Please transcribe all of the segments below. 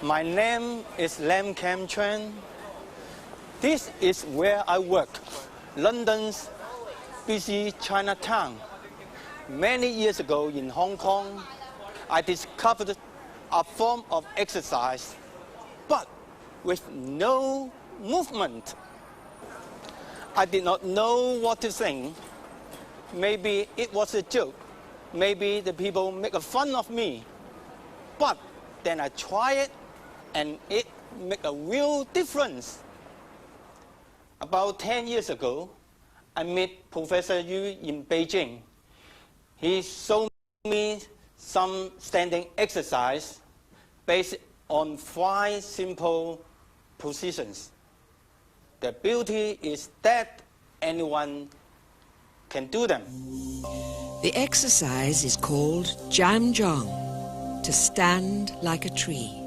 My name is Chuen. This is where I work, London's busy Chinatown. Many years ago in Hong Kong, I discovered a form of exercise, but with no movement. I did not know what to think. Maybe it was a joke. Maybe the people make fun of me. But then I tried it, and it made a real difference. About 10 years ago, I met Professor Yu in Beijing. He showed me some standing exercise based on 5 simple positions. The beauty is that anyone can do them. The exercise is called Zhan Zhuang, to stand like a tree.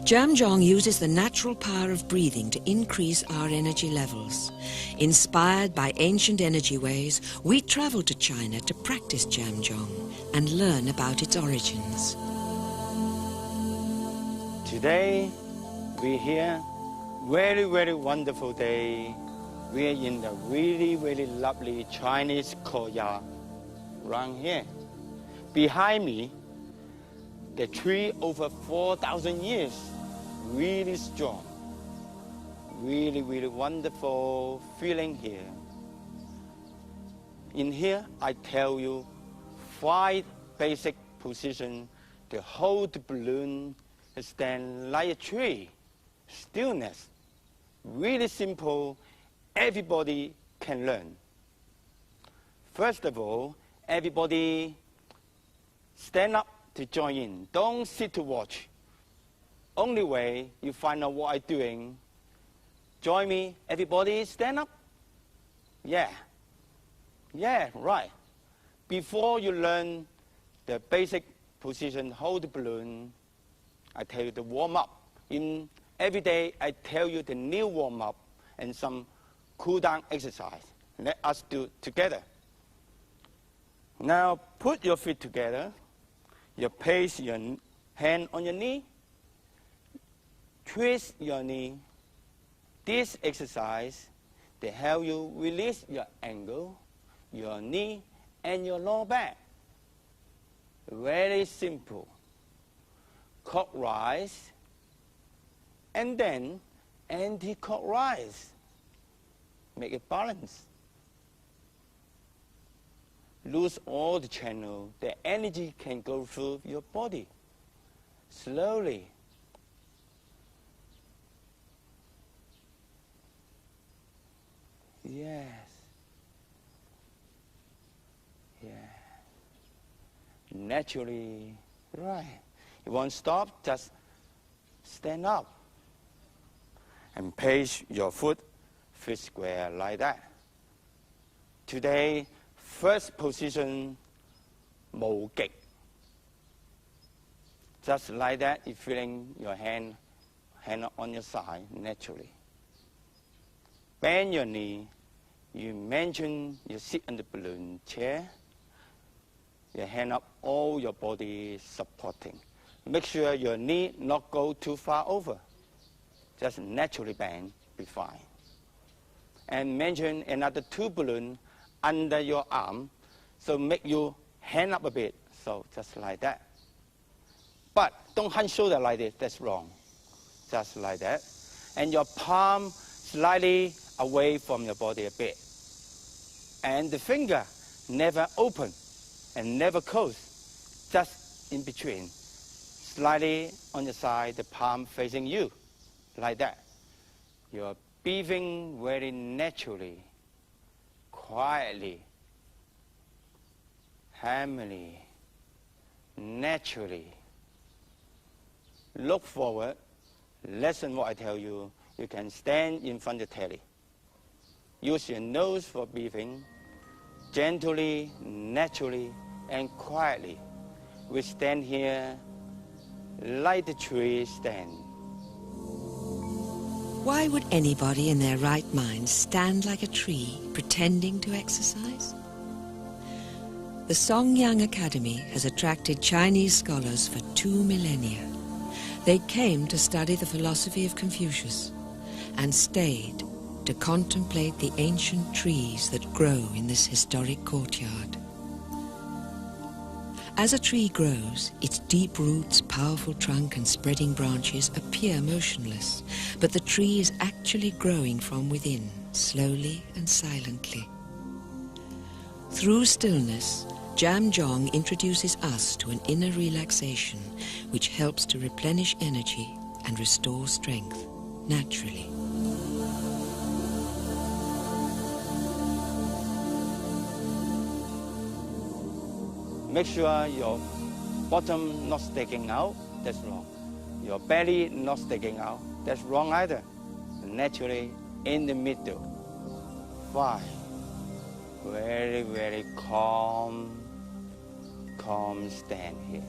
Zhan Zhuang uses the natural power of breathing to increase our energy levels. Inspired by ancient energy ways, we travel to China to practice Zhan Zhuang and learn about its origins. Today, we're here, very wonderful day. We're in the really lovely Chinese courtyard around here. Behind me, the tree over 4,000 years, really strong. Really wonderful feeling here. In here, I tell you 5 basic positions to hold the balloon and stand like a tree. Stillness. Really simple. Everybody can learn. First of all, everybody stand up to join in. Don't sit to watch. Only way you find out what I'm doing. Join me. Everybody stand up. Yeah, right. Before you learn the basic position, hold the balloon, I tell you to warm up. In every day, I tell you the new warm up and some cool down exercise. Let us do together. Now put your feet together. You place your hand on your knee. Twist your knee. This exercise, they help you release your ankle, your knee, and your lower back. Very simple. Clockwise, and then anti-clockwise. Make it balance. Lose all the channel. The energy can go through your body. Slowly. Yes. Yeah. Naturally. Right. You won't stop, just stand up. And place your foot square like that. Today, first position, 無極. Just like that, you're feeling your hand on your side naturally. Bend your knee. You imagine you sit on the balloon chair. Your hand up, all your body supporting. Make sure your knee not go too far over. Just naturally bend, be fine. And mention another 2 balloons under your arm, so make you hand up a bit, so just like that. But don't hunch shoulder like this, that's wrong. Just like that. And your palm slightly away from your body a bit. And the finger never open and never close, just in between. Slightly on your side, the palm facing you, like that. You're breathing very naturally, quietly, harmony, naturally. Look forward, listen what I tell you. You can stand in front of the telly. Use your nose for breathing, gently, naturally, and quietly. We stand here like the tree stand. Why would anybody in their right mind stand like a tree pretending to exercise? The Songyang Academy has attracted Chinese scholars for 2 millennia. They came to study the philosophy of Confucius and stayed to contemplate the ancient trees that grow in this historic courtyard. As a tree grows, its deep roots, powerful trunk and spreading branches appear motionless, but the tree is actually growing from within, slowly and silently. Through stillness, Zhan Zhuang introduces us to an inner relaxation which helps to replenish energy and restore strength naturally. Make sure your bottom not sticking out, that's wrong. Your belly not sticking out, that's wrong either. Naturally, in the middle. 5. Very, very calm stand here.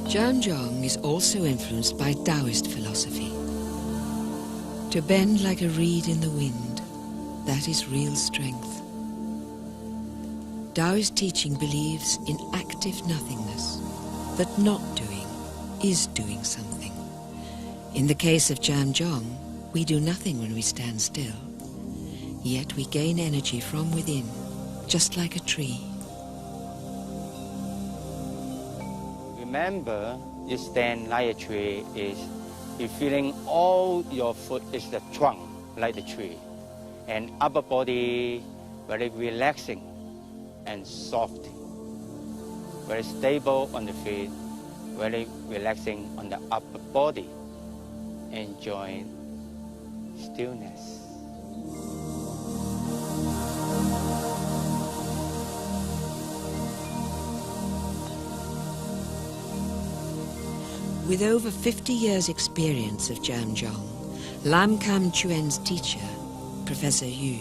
Zhan Zhuang is also influenced by Taoist philosophy. To bend like a reed in the wind, that is real strength. Taoist teaching believes in active nothingness, that not doing is doing something. In the case of Zhan Zhuang, we do nothing when we stand still, yet we gain energy from within, just like a tree. Remember, you stand like a tree is you're feeling all your foot is the trunk like the tree, and upper body very relaxing and soft, very stable on the feet, very relaxing on the upper body. Enjoying stillness. With over 50 years' experience of Zhan Zhuang, Lam Kam Chuen's teacher, Professor Yu,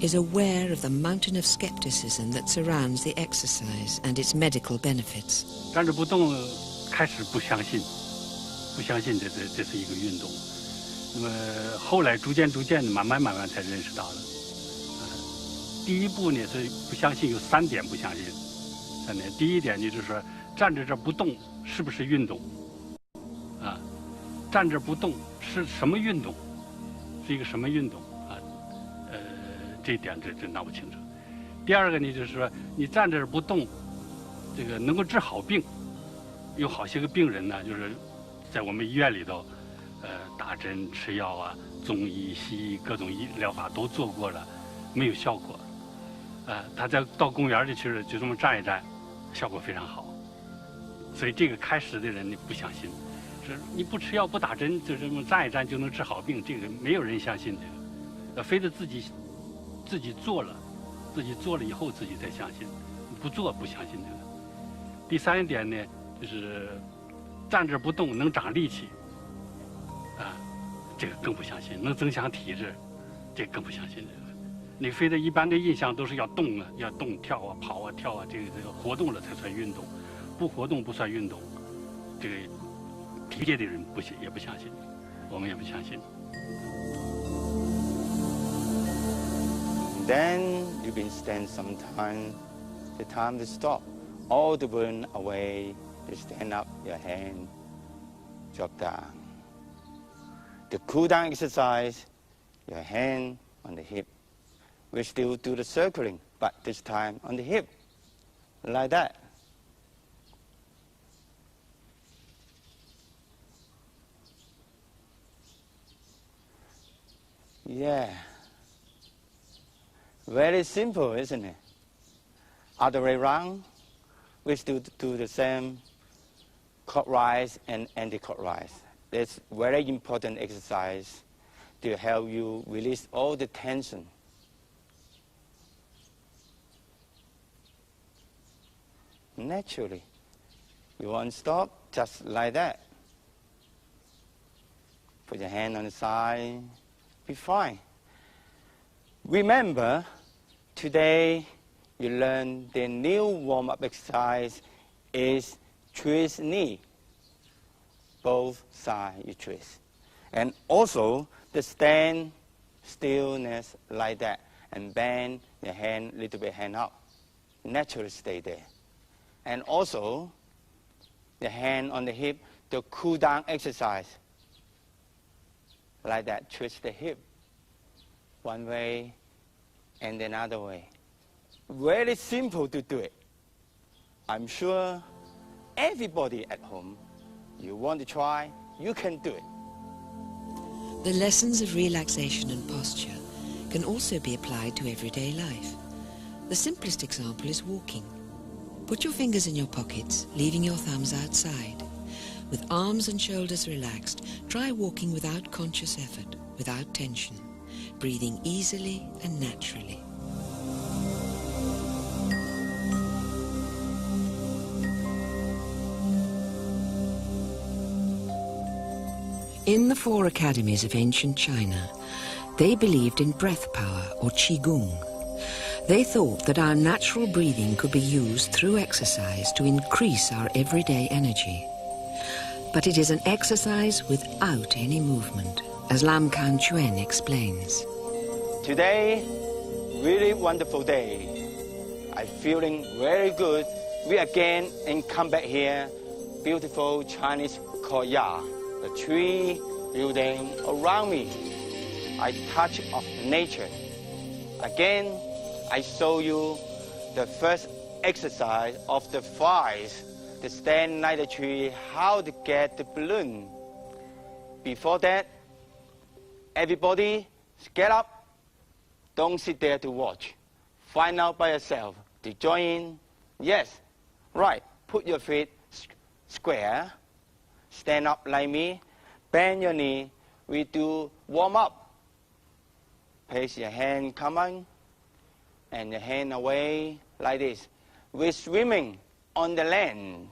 is aware of the mountain of skepticism that surrounds the exercise and its medical benefits. 站着不动，开始不相信这是一个运动，那么后来逐渐的，慢慢才认识到了。第一步呢是不相信，有3点不相信。3点，第一点呢就是说站着这不动是不是运动？站着不动是什么运动？是一个什么运动啊？这一点真闹不清楚。第二个呢，就是说你站着不动，这个能够治好病。有好些个病人呢，就是在我们医院里头，打针、吃药啊，中医、西医各种疗法都做过了，没有效果。他到公园里去了，就这么站一站，效果非常好。所以这个开始的人你不相信。 你不吃药不打针，就这么站一站就能治好病，这个没有人相信这个，非得自己做了，以后自己才相信，不做不相信这个。第3点呢，就是站着不动能长力气，这个更不相信，能增强体质，这个更不相信这个。你非得一般的印象都是要动啊，要动跳啊、跑啊、跳啊，这个活动了才算运动，不活动不算运动，这个。 体界的人也不相信，我们也不相信。 Then you can stand some time, the time to stop. All the burn away, you stand up, your hand, drop down. The cool down exercise, your hand on the hip. We still do the circling, but this time on the hip, like that. Yeah. Very simple, isn't it? Other way around, we still do the same clockwise and anti-clockwise. It's very important exercise to help you release all the tension. Naturally, you won't stop just like that. Put your hand on the side. Be fine. Remember, today you learn the new warm-up exercise is twist knee. Both sides you twist. And also the stand stillness like that and bend the hand a little bit hand up. Naturally stay there. And also the hand on the hip, the cool down exercise. Like that, twist the hip. One way and another way. Very simple to do it. I'm sure everybody at home, you want to try, you can do it. The lessons of relaxation and posture can also be applied to everyday life. The simplest example is walking. Put your fingers in your pockets, leaving your thumbs outside. With arms and shoulders relaxed, try walking without conscious effort, without tension, breathing easily and naturally. In the 4 academies of ancient China, they believed in breath power or Qigong. They thought that our natural breathing could be used through exercise to increase our everyday energy. But it is an exercise without any movement, as Lam Kan Chuen explains. Today, really wonderful day. I'm feeling very good. We again and come back here, beautiful Chinese courtyard. The tree building around me. I touch of nature. Again, I show you the first exercise of the 5, to stand like the tree, how to get the balloon. Before that, everybody get up. Don't sit there to watch. Find out by yourself. To join in, yes, right. Put your feet square. Stand up like me, bend your knee. We do warm up. Place your hand, come on, and your hand away like this. We're swimming on the land.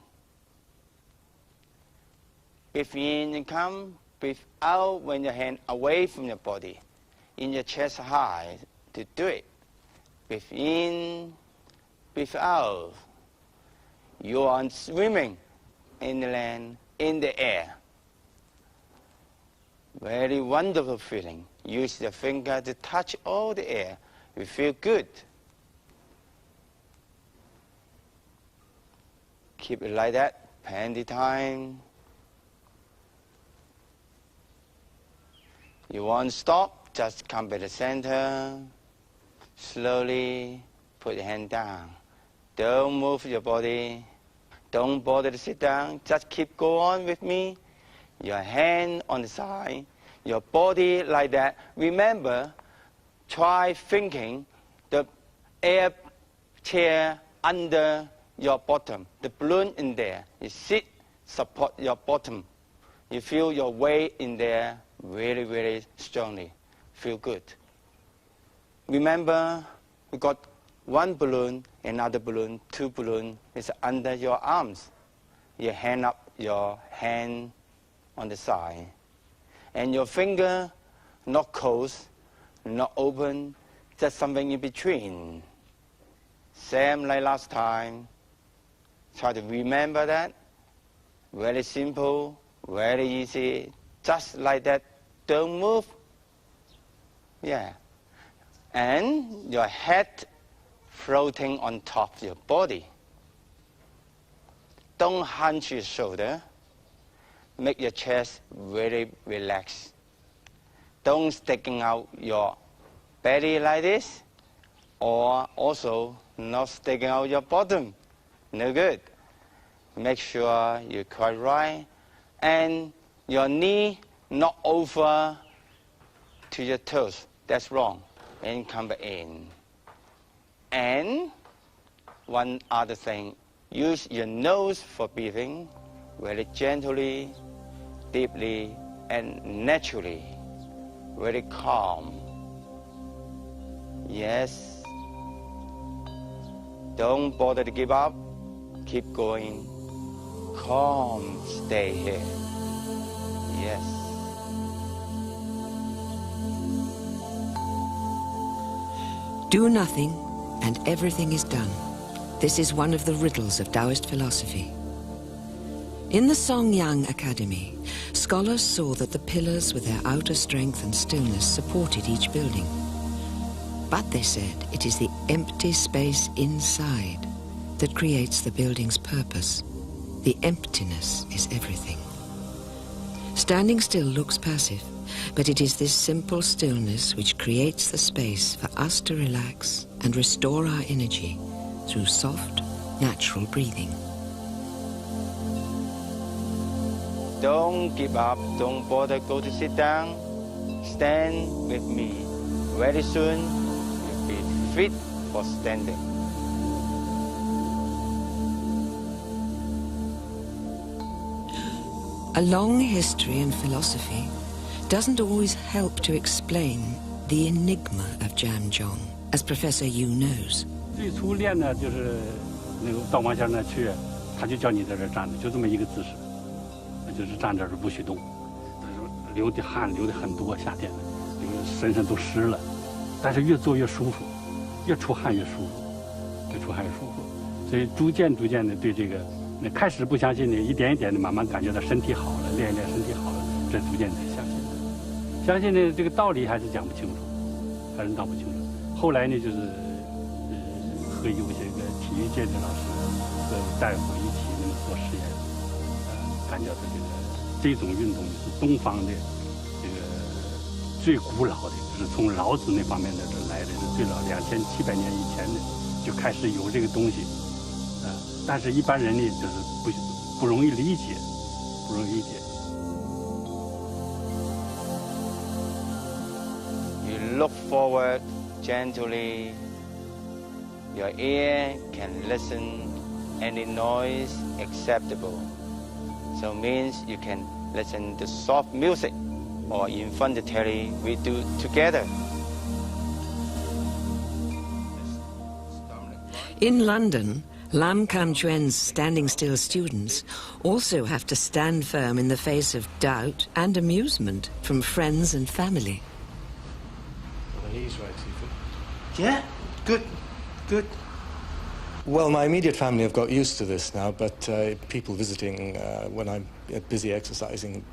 Breathe in and come, breathe out when your hand away from your body. In your chest high to do it. Breathe in, breathe out. You are swimming in the land, in the air. Very wonderful feeling. Use the finger to touch all the air. You feel good. Keep it like that, plenty time. You want to stop, just come to the center. Slowly put your hand down. Don't move your body. Don't bother to sit down. Just keep go on with me. Your hand on the side. Your body like that. Remember, try thinking the air chair under your bottom. The balloon in there. You sit, support your bottom. You feel your weight in there really, really strongly. Feel good. Remember, we got 1 balloon, another balloon, 2 balloons. It's under your arms. You hand up your hand on the side. And your finger, not closed, not open, just something in between. Same like last time. Try to remember that. Very simple, very easy. Just like that. Don't move. Yeah. And your head floating on top of your body. Don't hunch your shoulder. Make your chest very relaxed. Don't sticking out your belly like this, or also not sticking out your bottom. No good. Make sure you're quite right. And your knee not over to your toes. That's wrong. And come back in. And one other thing, use your nose for breathing very gently, deeply, and naturally. Very calm. Yes. Don't bother to give up. Keep going. Calm. Stay here. Yes. Do nothing, and everything is done. This is one of the riddles of Taoist philosophy. In the Songyang Academy, scholars saw that the pillars with their outer strength and stillness supported each building. But they said it is the empty space inside that creates the building's purpose. The emptiness is everything. Standing still looks passive, but it is this simple stillness which creates the space for us to relax and restore our energy through soft, natural breathing. Don't give up, don't bother, go to sit down. Stand with me. Very soon, you'll be fit for standing. A long history in philosophy doesn't always help to explain the enigma of Zhan Zhuang, as Professor Yu knows. 最初练呢，就是那个道光先生那去，他就叫你在这儿站着，就这么一个姿势，就是站这儿不许动。流的汗流的很多，夏天这个身上都湿了，但是越做越舒服，越出汗越舒服，越出汗越舒服。所以逐渐的对这个，那开始不相信的，一点一点的慢慢感觉到身体好了，练一练身体好了，这逐渐才相信的。相信呢，这个道理还是讲不清楚，还是道不清楚。后来呢，就是和有些个体育界的老师和大夫一起那么做实验，感觉到这种运动是东方的这个最古老的，就是从老子那方面的来的，是最老2700年以前的就开始有这个东西，但是一般人呢就是不容易理解，不容易理解。You look forward gently. Your ear can listen any noise acceptable. So means you can listen to soft music or in front of the telly we do together. In London, Lam Kam Chuen's standing still students also have to stand firm in the face of doubt and amusement from friends and family. Yeah, good. Good. Well, my immediate family have got used to this now, but people visiting when I'm busy exercising,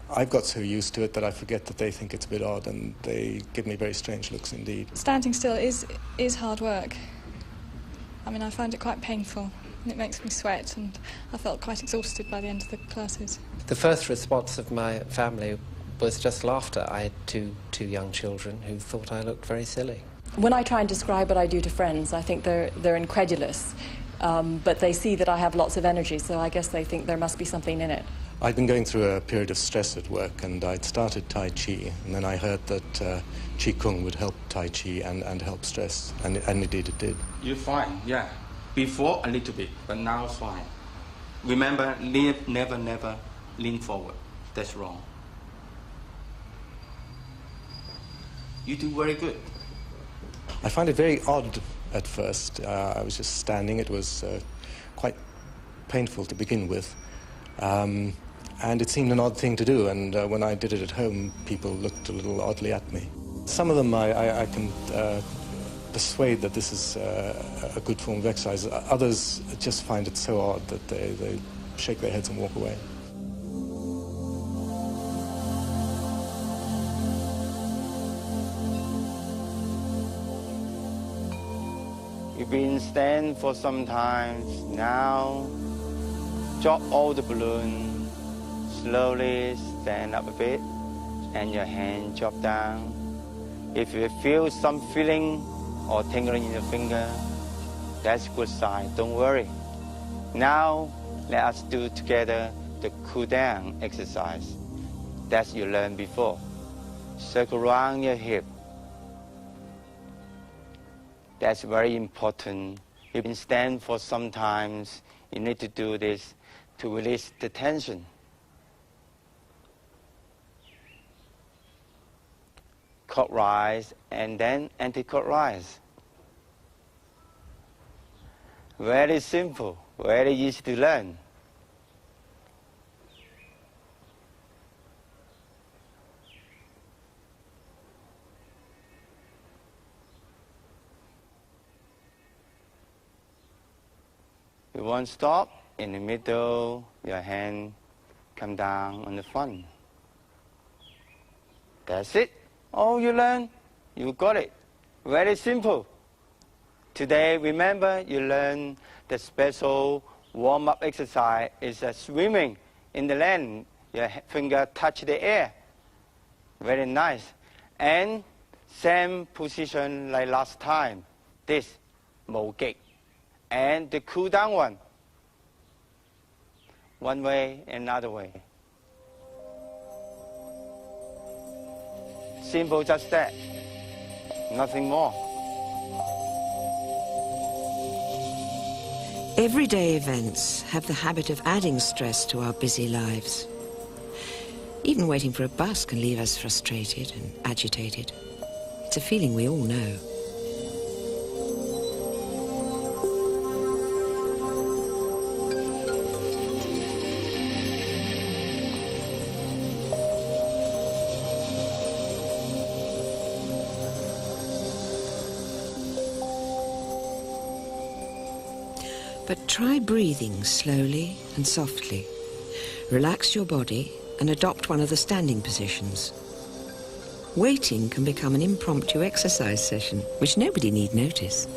I've got so used to it that I forget that they think it's a bit odd, and they give me very strange looks indeed. Standing still is hard work. I mean, I find it quite painful, and it makes me sweat, and I felt quite exhausted by the end of the classes. The first response of my family was just laughter. I had two young children who thought I looked very silly. When I try and describe what I do to friends, I think they're incredulous, but they see that I have lots of energy, so I guess they think there must be something in it. I'd been going through a period of stress at work, and I'd started Tai Chi, and then I heard that Qi Kung would help Tai Chi and help stress, and indeed it did. You're fine, yeah. Before a little bit, but now fine. Remember, never lean forward. That's wrong. You do very good. I find it very odd at first. I was just standing. It was quite painful to begin with. And it seemed an odd thing to do, and when I did it at home, people looked a little oddly at me. Some of them I can persuade that this is a good form of exercise. Others just find it so odd that they shake their heads and walk away. You've been standing for some time. Now, drop all the balloon. Slowly stand up a bit, and your hand drop down. If you feel some feeling or tingling in your finger, that's a good sign. Don't worry. Now, let us do together the cool down exercise that you learned before. Circle around your hip. That's very important. You've been standing for some time. You need to do this to release the tension. Clockwise and then anti-clockwise. Very simple, very easy to learn. You won't stop. In the middle, your hand come down on the front. That's it. All you learn, you got it. Very simple. Today, remember, you learn the special warm-up exercise is swimming in the land. Your finger touch the air. Very nice. And same position like last time. This, 無極. And the cool down one. One way, another way. Simple, just that. Nothing more. Everyday events have the habit of adding stress to our busy lives. Even waiting for a bus can leave us frustrated and agitated. It's a feeling we all know. But try breathing slowly and softly. Relax your body and adopt one of the standing positions. Waiting can become an impromptu exercise session, which nobody need notice.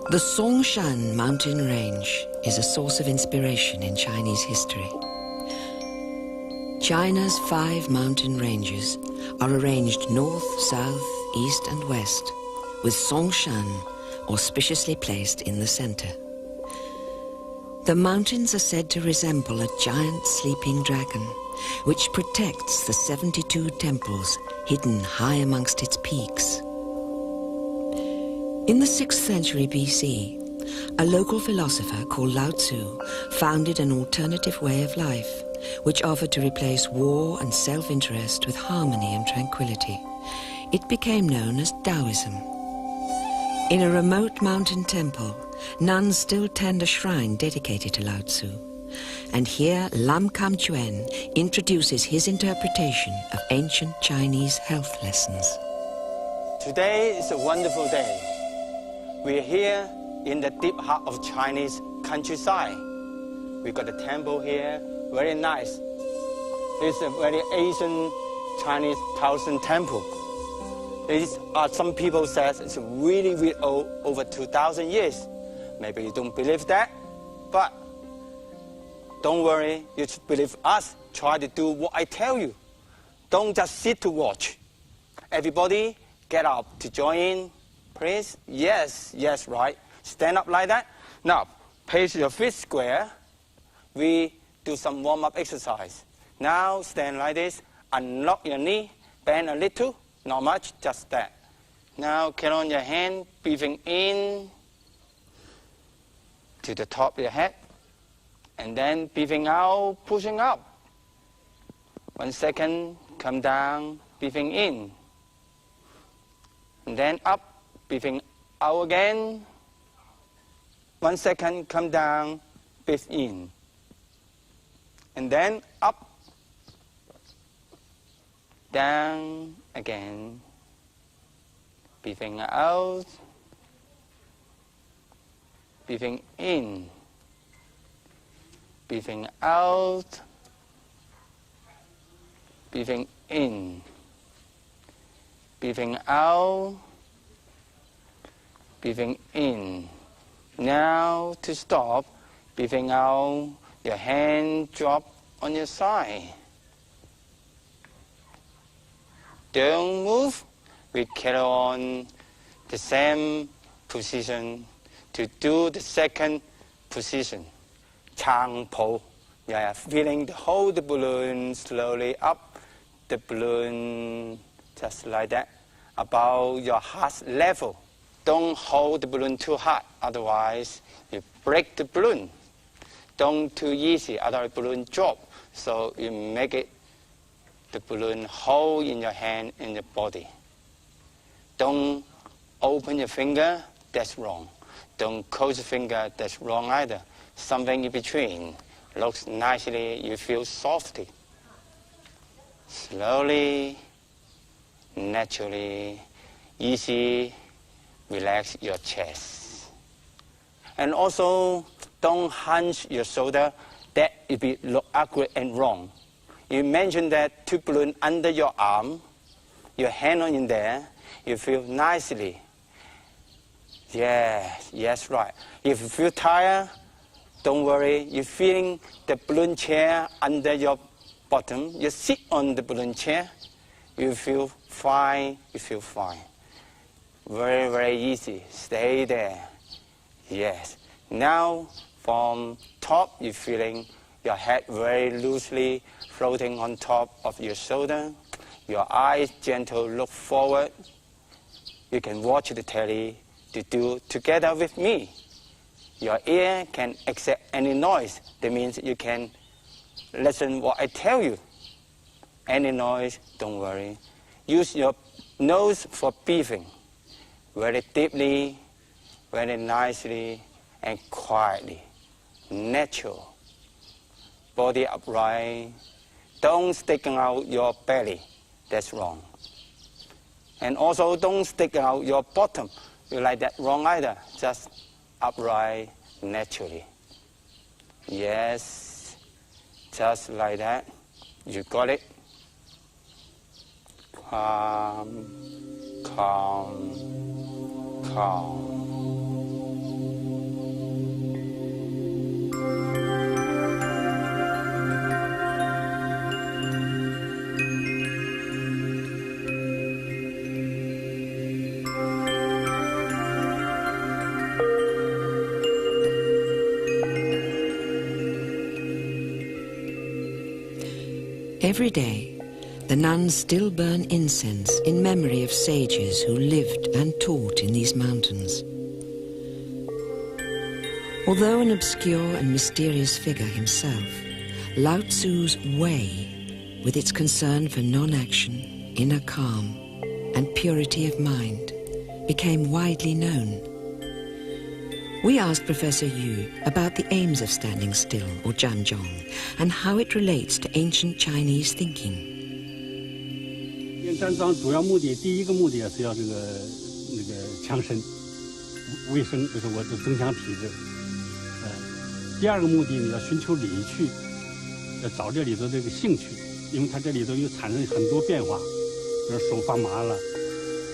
The Songshan mountain range is a source of inspiration in Chinese history. China's 5 mountain ranges are arranged north, south, east and west, with Songshan auspiciously placed in the center. The mountains are said to resemble a giant sleeping dragon, which protects the 72 temples hidden high amongst its peaks. In the 6th century BC, a local philosopher called Lao Tzu founded an alternative way of life, which offered to replace war and self-interest with harmony and tranquility. It became known as Taoism. In a remote mountain temple, nuns still tend a shrine dedicated to Lao Tzu. And here, Chuen introduces his interpretation of ancient Chinese health lessons. Today is a wonderful day. We're here in the deep heart of Chinese countryside. We got a temple here, very nice. It's a very ancient Chinese Taoism temple. These are, some people say it's really, really old, over 2,000 years. Maybe you don't believe that, but don't worry, you should believe us. Try to do what I tell you. Don't just sit to watch. Everybody get up to join in. Please, yes, right. Stand up like that. Now, place your feet square. We do some warm-up exercise. Now, stand like this. Unlock your knee. Bend a little. Not much, just that. Now, get on your hand, breathing in to the top of your head. And then breathing out, pushing up. 1 second, come down, breathing in. And then up. Breathing out again. 1 second, come down, breathe in. And then up, down again. Breathing out, breathing in, breathing out, breathing in, breathing out, breathing in. Now to stop, breathing out, your hand drop on your side. Don't move. We carry on the same position to do the second position. Chang Po. You are feeling to hold the balloon slowly up. The balloon just like that, about your heart level. Don't hold the balloon too hard, otherwise you break the balloon. Don't too easy, otherwise the balloon drop. So you make it, the balloon hold in your hand, in your body. Don't open your finger that's wrong. Don't close the finger, that's wrong either. Something in between. Looks nicely, you feel softly. Slowly, naturally, easy, relax your chest. And also, don't hunch your shoulder. That would be look awkward and wrong. You mentioned that 2 balloons under your arm, your hand on in there, you feel nicely. Yes, right. If you feel tired, don't worry. You're feeling the balloon chair under your bottom. You sit on the balloon chair. You feel fine. You feel fine. Very, very easy. Stay there. Yes. Now, from top, you're feeling your head very loosely floating on top of your shoulder. Your eyes gentle, look forward. You can watch the telly to do together with me. Your ear can accept any noise. That means you can listen what I tell you. Any noise, don't worry. Use your nose for breathing. Very deeply, very nicely, and quietly. Natural. Body upright. Don't stick out your belly. That's wrong. And also don't stick out your bottom. You like that wrong either. Just upright, naturally. Yes, just like that. You got it. Calm, calm, calm. Every day, the nuns still burn incense in memory of sages who lived and taught in these mountains. Although an obscure and mysterious figure himself, Lao Tzu's way, with its concern for non-action, inner calm, and purity of mind, became widely known. We asked Professor Yu about the aims of standing still, or Zhan Zhuang, and how it relates to ancient Chinese thinking. 练站桩主要目的，第一个目的是要强身、卫生，就是我的增强体质。第二个目的呢，要寻求理趣，要找这里头这个兴趣，因为它这里头有产生很多变化，比如手发麻了，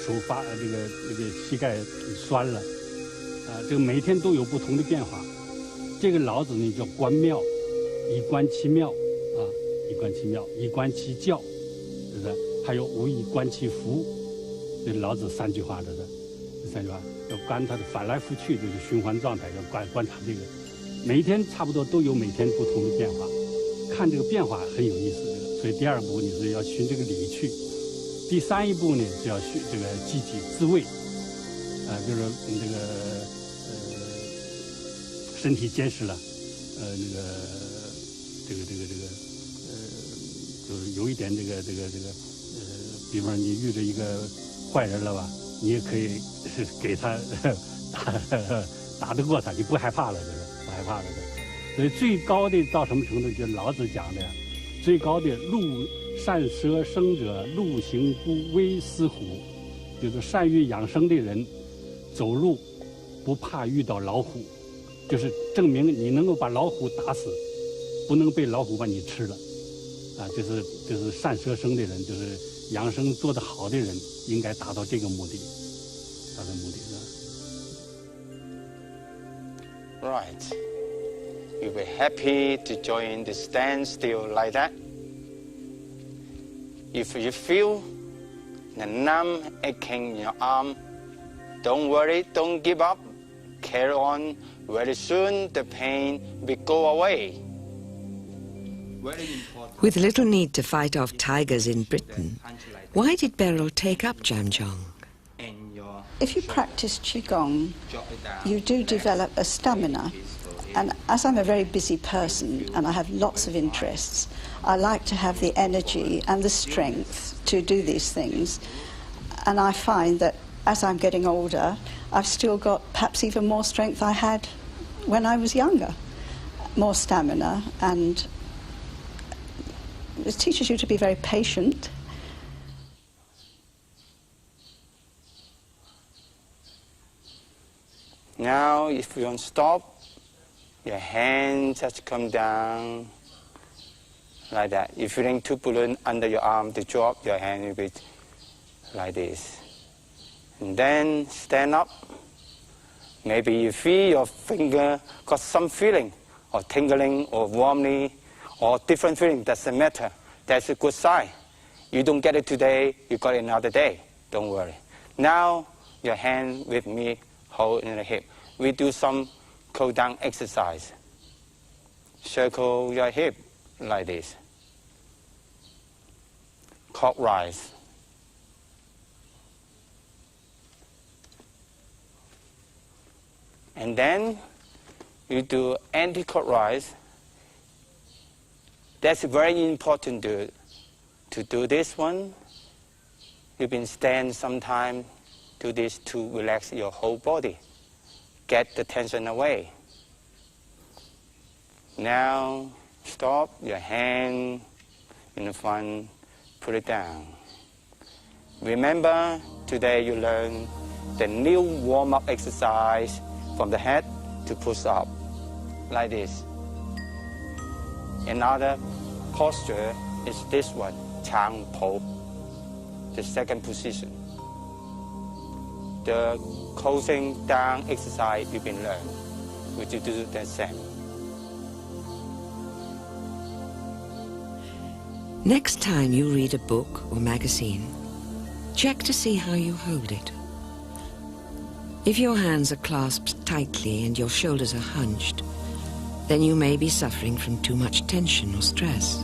手发这个膝盖酸了。 这个每天都有不同的变化，这个老子呢叫观妙，以观其妙啊，以观其妙，以观其教，是不是？还有无以观其福，这老子3句话，这3句话要观它的反来覆去，就是循环状态，要观察这个，每一天差不多都有每天不同的变化，看这个变化很有意思。所以第2步你是要寻这个理趣，第3一步呢是要寻这个积极自慰，就是这个。 身体坚实了，就是有一点比方说你遇着一个坏人了吧，你也可以给他打得过他，你不害怕了，不害怕了。所以最高的到什么程度？就是老子讲的，最高的善舍生者，路行不危思虎，就是善于养生的人，走路不怕遇到老虎。 就是证明你能够把老虎打死，不能被老虎把你吃了，就是善舍生的人，就是养生做得好的人，应该达到这个目的，达到目的是吧 Right. You'll be happy to join the stand still like that. If you feel the numb aching in your arm, don't worry, don't give up. Carry on. Very soon the pain will go away. With little need to fight off tigers in Britain, why did Beryl take up Zhan Zhuang? If you practice Qigong, you do develop a stamina. And as I'm a very busy person and I have lots of interests, I like to have the energy and the strength to do these things. And I find that as I'm getting older, I've still got perhaps even more strength I had when I was younger, more stamina, and it teaches you to be very patient. Now, if you don't stop, your hand just come down like that. If you're feeling two balloons under your arm to drop, your hand will be like this. And then stand up. Maybe you feel your finger got some feeling, or tingling, or warmly, or different feeling. Doesn't matter. That's a good sign. You don't get it today, you got it another day. Don't worry. Now, your hand with me, hold in the hip. We do some cool down exercise. Circle your hip like this. Clockwise. And then you do anti-clockwise. That's very important to do this one. You've been stand sometime, do this to relax your whole body. Get the tension away. Now, stop, your hand in the front, put it down. Remember, today you learn the new warm-up exercise from the head to push up, like this. Another posture is this one, Chang Po, the second position. The closing down exercise you've been learned, which you do the same. Next time you read a book or magazine, check to see how you hold it. If your hands are clasped tightly and your shoulders are hunched, then you may be suffering from too much tension or stress.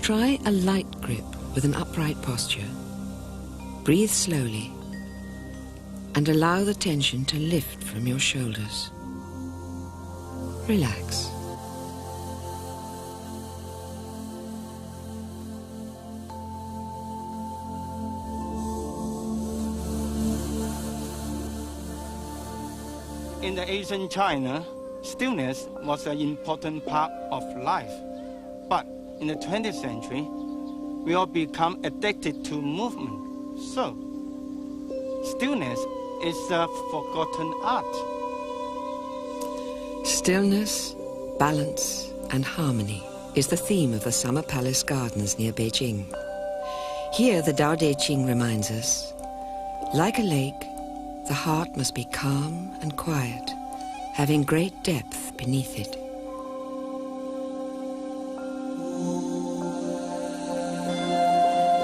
Try a light grip with an upright posture. Breathe slowly and allow the tension to lift from your shoulders. Relax. In the ancient China, stillness was an important part of life. But in the 20th century, we all become addicted to movement. So, stillness is a forgotten art. Stillness, balance, and harmony is the theme of the Summer Palace Gardens near Beijing. Here, the Tao Te Ching reminds us, like a lake, the heart must be calm and quiet, having great depth beneath it.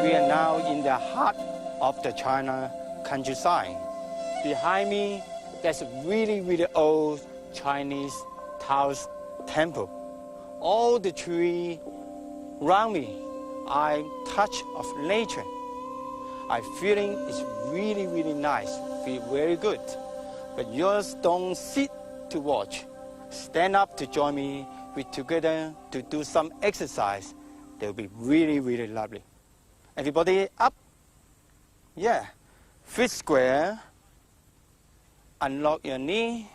We are now in the heart of the China countryside. Behind me, there's a really, really old Chinese Taoist temple. All the trees around me are touch of nature. I'm feeling it's really, really nice. Feel very good. But yours don't sit to watch. Stand up to join me. We together to do some exercise. They'll be really, really lovely. Everybody up. Yeah. Feet square. Unlock your knee.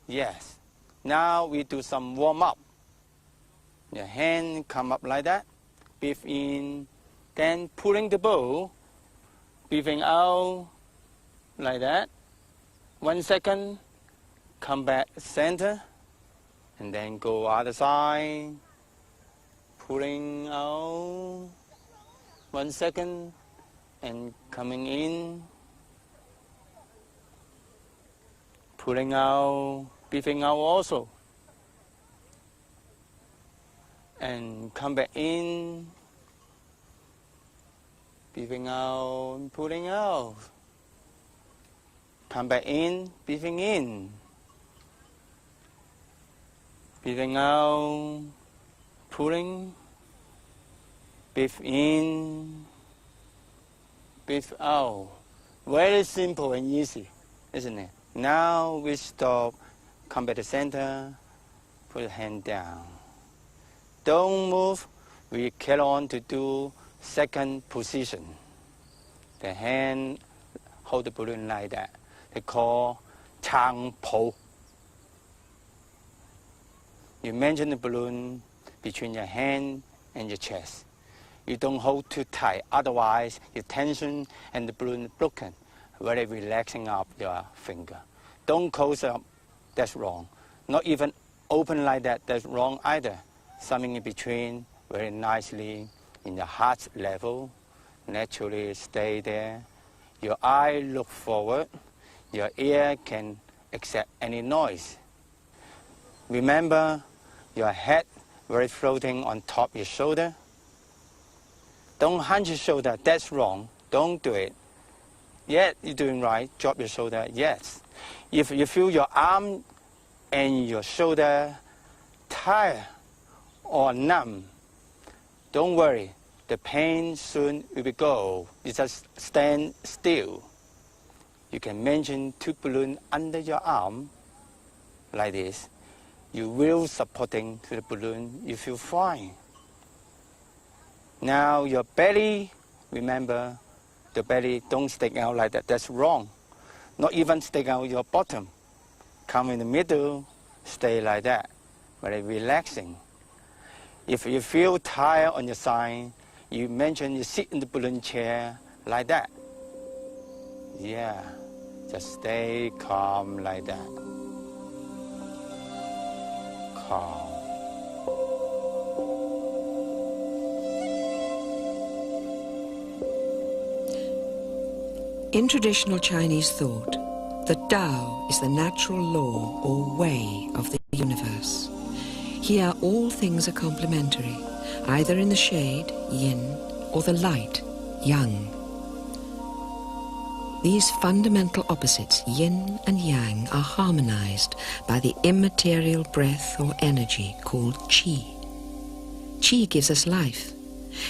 Yes. Now we do some warm up. Your hand come up like that. Breathe in. Then pulling the bow. Breathing out. Like that. 1 second, come back center, and then go other side, pulling out, 1 second, and coming in, pulling out, breathing out also, and come back in, breathing out, pulling out. Come back in, breathing in. Breathing out, pulling. Breathe in, breathe out. Very simple and easy, isn't it? Now we stop, come back to center, put your hand down. Don't move, we carry on to do second position. The hand hold the balloon like that. They call Chang Po. You mention the balloon between your hand and your chest. You don't hold too tight, otherwise your tension and the balloon is broken. Very relaxing up your finger. Don't close up, that's wrong. Not even open like that, that's wrong either. Something in between, very nicely in the heart level, naturally stay there. Your eye look forward, your ear can accept any noise. Remember, your head very floating on top of your shoulder. Don't hunch your shoulder, that's wrong, don't do it. Yeah, you're doing right, drop your shoulder, yes. If you feel your arm and your shoulder tired or numb, don't worry, the pain soon will go. You just stand still. You can mention two balloons under your arm, like this. You will supporting to the balloon, you feel fine. Now your belly, remember, the belly don't stick out like that, that's wrong. Not even stick out your bottom. Come in the middle, stay like that, very relaxing. If you feel tired on your side, you mention you sit in the balloon chair like that. Yeah, just stay calm like that. Calm. In traditional Chinese thought, the Tao is the natural law or way of the universe. Here all things are complementary, either in the shade, yin, or the light, yang. These fundamental opposites, yin and yang, are harmonized by the immaterial breath or energy called qi. Qi gives us life.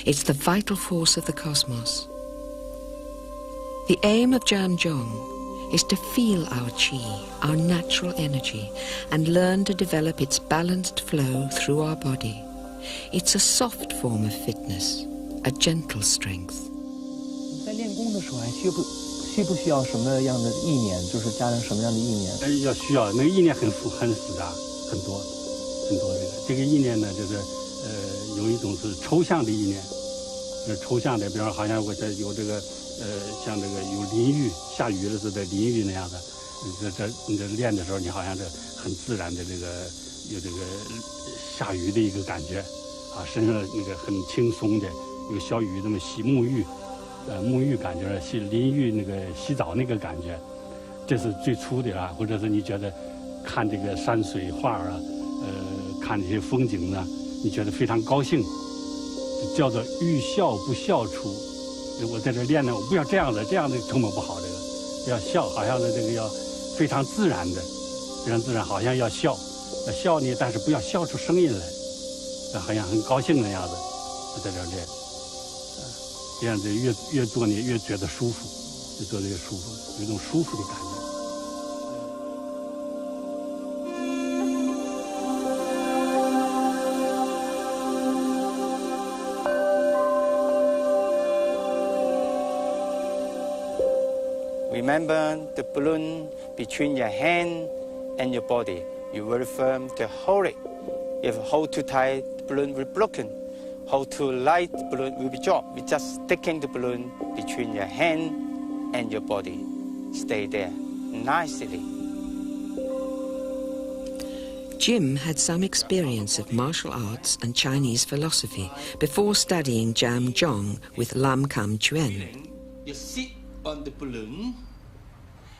It's the vital force of the cosmos. The aim of Zhan Zhuang is to feel our qi, our natural energy, and learn to develop its balanced flow through our body. It's a soft form of fitness, a gentle strength. 在练功的时候还需不需要什么样的意念？就是加上什么样的意念？要需要，那个意念很复杂，很多这个意念呢，就是有一种是抽象的意念，抽象的，比方说好像我这有这个像这个有淋浴，下雨了似的淋浴那样的，你这练的时候，你好像是很自然的这个有这个下雨的一个感觉，啊，身上那个很轻松的，有小雨那么洗沐浴。沐浴感觉，淋浴那个洗澡那个感觉，这是最初的啊，或者是你觉得看这个山水画啊，看这些风景呢，你觉得非常高兴，叫做欲笑不笑出。我在这练呢，我不要这样的多么不好，这个要笑，好像是这个要非常自然的，非常自然，好像要笑呢，但是不要笑出声音来，好像很高兴的样子，我在这练。这样子越做你越觉得舒服，越做越舒服，有一种舒服的感觉。Remember the balloon between your hand and your body. You're very firm to hold it. If you hold too tight, the balloon will be broken. Hold too light, the balloon will be dropped. We're just sticking the balloon between your hand and your body. Stay there nicely. Jim had some experience of martial arts and Chinese philosophy before studying Zhan Zhuang with Lam Kam Chuen. You sit on the balloon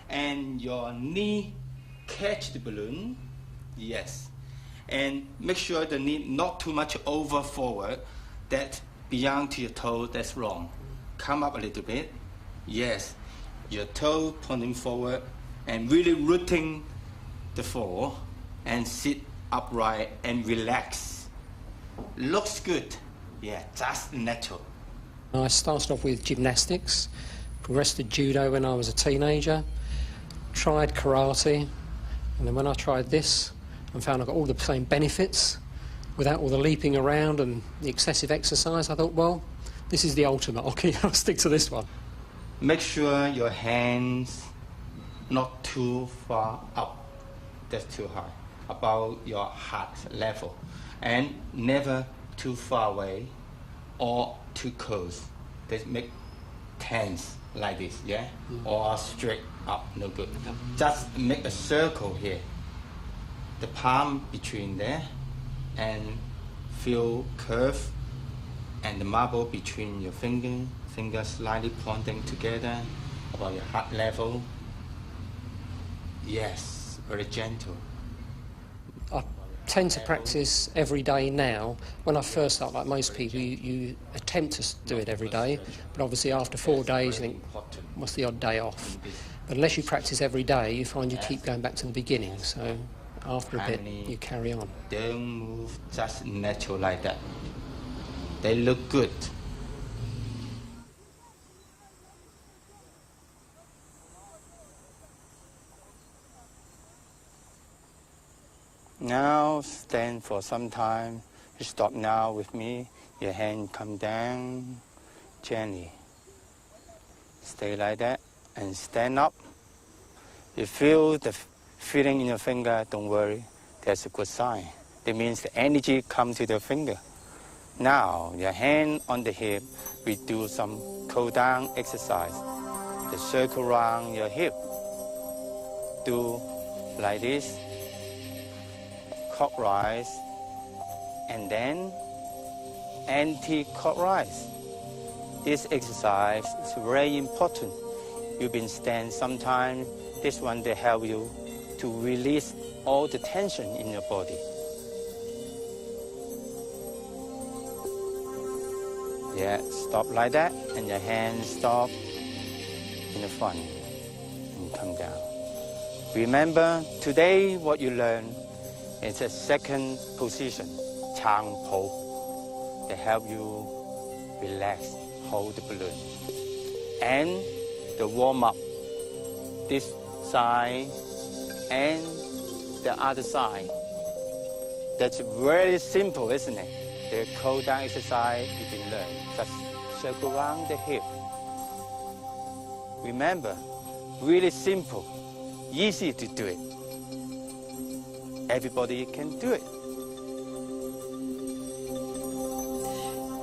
and your knee catch the balloon. Yes. And make sure the knee not too much over forward. That beyond to your toe, that's wrong. Come up a little bit. Yes. Your toe pointing forward and really rooting the floor and sit upright and relax. Looks good. Yeah, just natural. I started off with gymnastics, progressed to judo when I was a teenager, tried karate, and then when I tried this and found I got all the same benefits without all the leaping around and the excessive exercise, I thought, well, This is the ultimate. Okay, I'll stick to this one. Make sure your hands not too far up, that's too high, about your heart level, and never too far away or too close. They make tense like this, yeah? Or straight up, no good. Just make a circle here. The palm between there, and feel curve, and the marble between your fingers slightly pointing together about your heart level. Yes, very gentle. I tend to practice every day now. When I first start, like most people, you attempt to do it every day, but obviously after 4 days you think, what's the odd day off? But unless you practice every day, you find you keep going back to the beginning, so after a bit you carry on. Don't move just natural like that. They look good. Now stand for some time. You stop now with me. Your hand come down gently. Stay like that and stand up. You feel the feeling in your finger, don't worry. That's a good sign. That means the energy comes to the finger. Now, your hand on the hip, we do some cool down exercise. The circle around your hip. Do like this. Clockwise, and then anti-clockwise. This exercise is very important. You've been standing sometime. This one will help you to release all the tension in your body. Yeah, stop like that, and your hands stop in the front and come down. Remember, today what you learned is a second position, Chang Po, to help you relax, hold the balloon. And the warm-up, this side and the other side. That's very simple, isn't it? The cool down exercise you can learn. Just circle around the hip. Remember, really simple, easy to do it. Everybody can do it.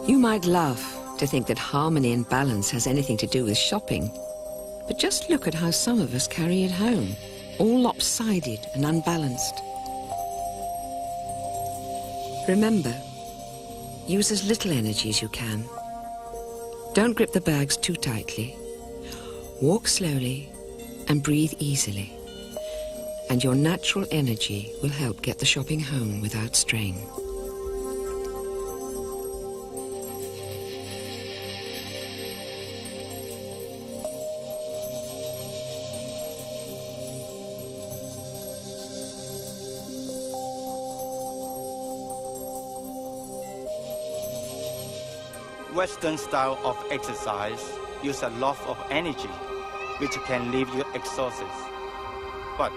You might laugh to think that harmony and balance has anything to do with shopping. But just look at how some of us carry it home, all lopsided and unbalanced. Remember, use as little energy as you can. Don't grip the bags too tightly. Walk slowly and breathe easily. And your natural energy will help get the shopping home without strain. Western style of exercise use a lot of energy, which can leave you exhausted. But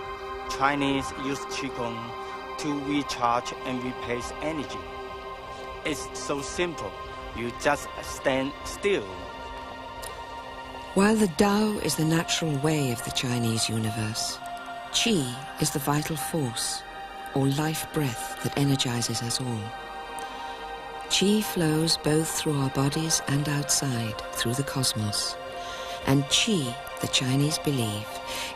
Chinese use Qigong to recharge and replace energy. It's so simple. You just stand still. While the Tao is the natural way of the Chinese universe, Qi is the vital force, or life breath that energizes us all. Qi flows both through our bodies and outside, through the cosmos. And Qi, the Chinese believe,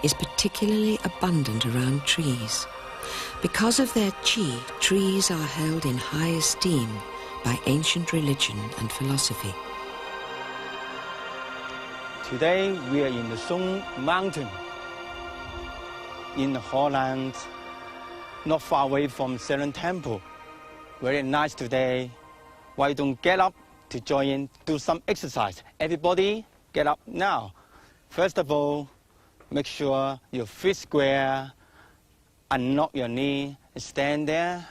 is particularly abundant around trees. Because of their Qi, trees are held in high esteem by ancient religion and philosophy. Today we are in the Song Mountain in Holland, not far away from Sharon Temple. Very nice today. Why don't get up to join in, do some exercise? Everybody get up now. First of all, make sure your feet square, unknock your knee, stand there.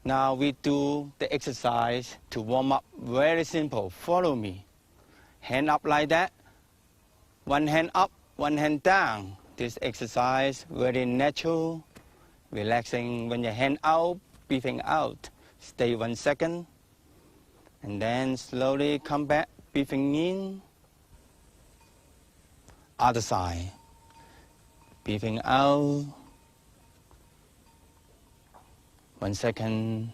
Now we do the exercise to warm up. Very simple. Follow me. Hand up like that. One hand up, one hand down. This exercise very natural, relaxing. When your hand out, breathing out. Stay 1 second. And then slowly come back, breathing in. Other side. Breathing out. 1 second.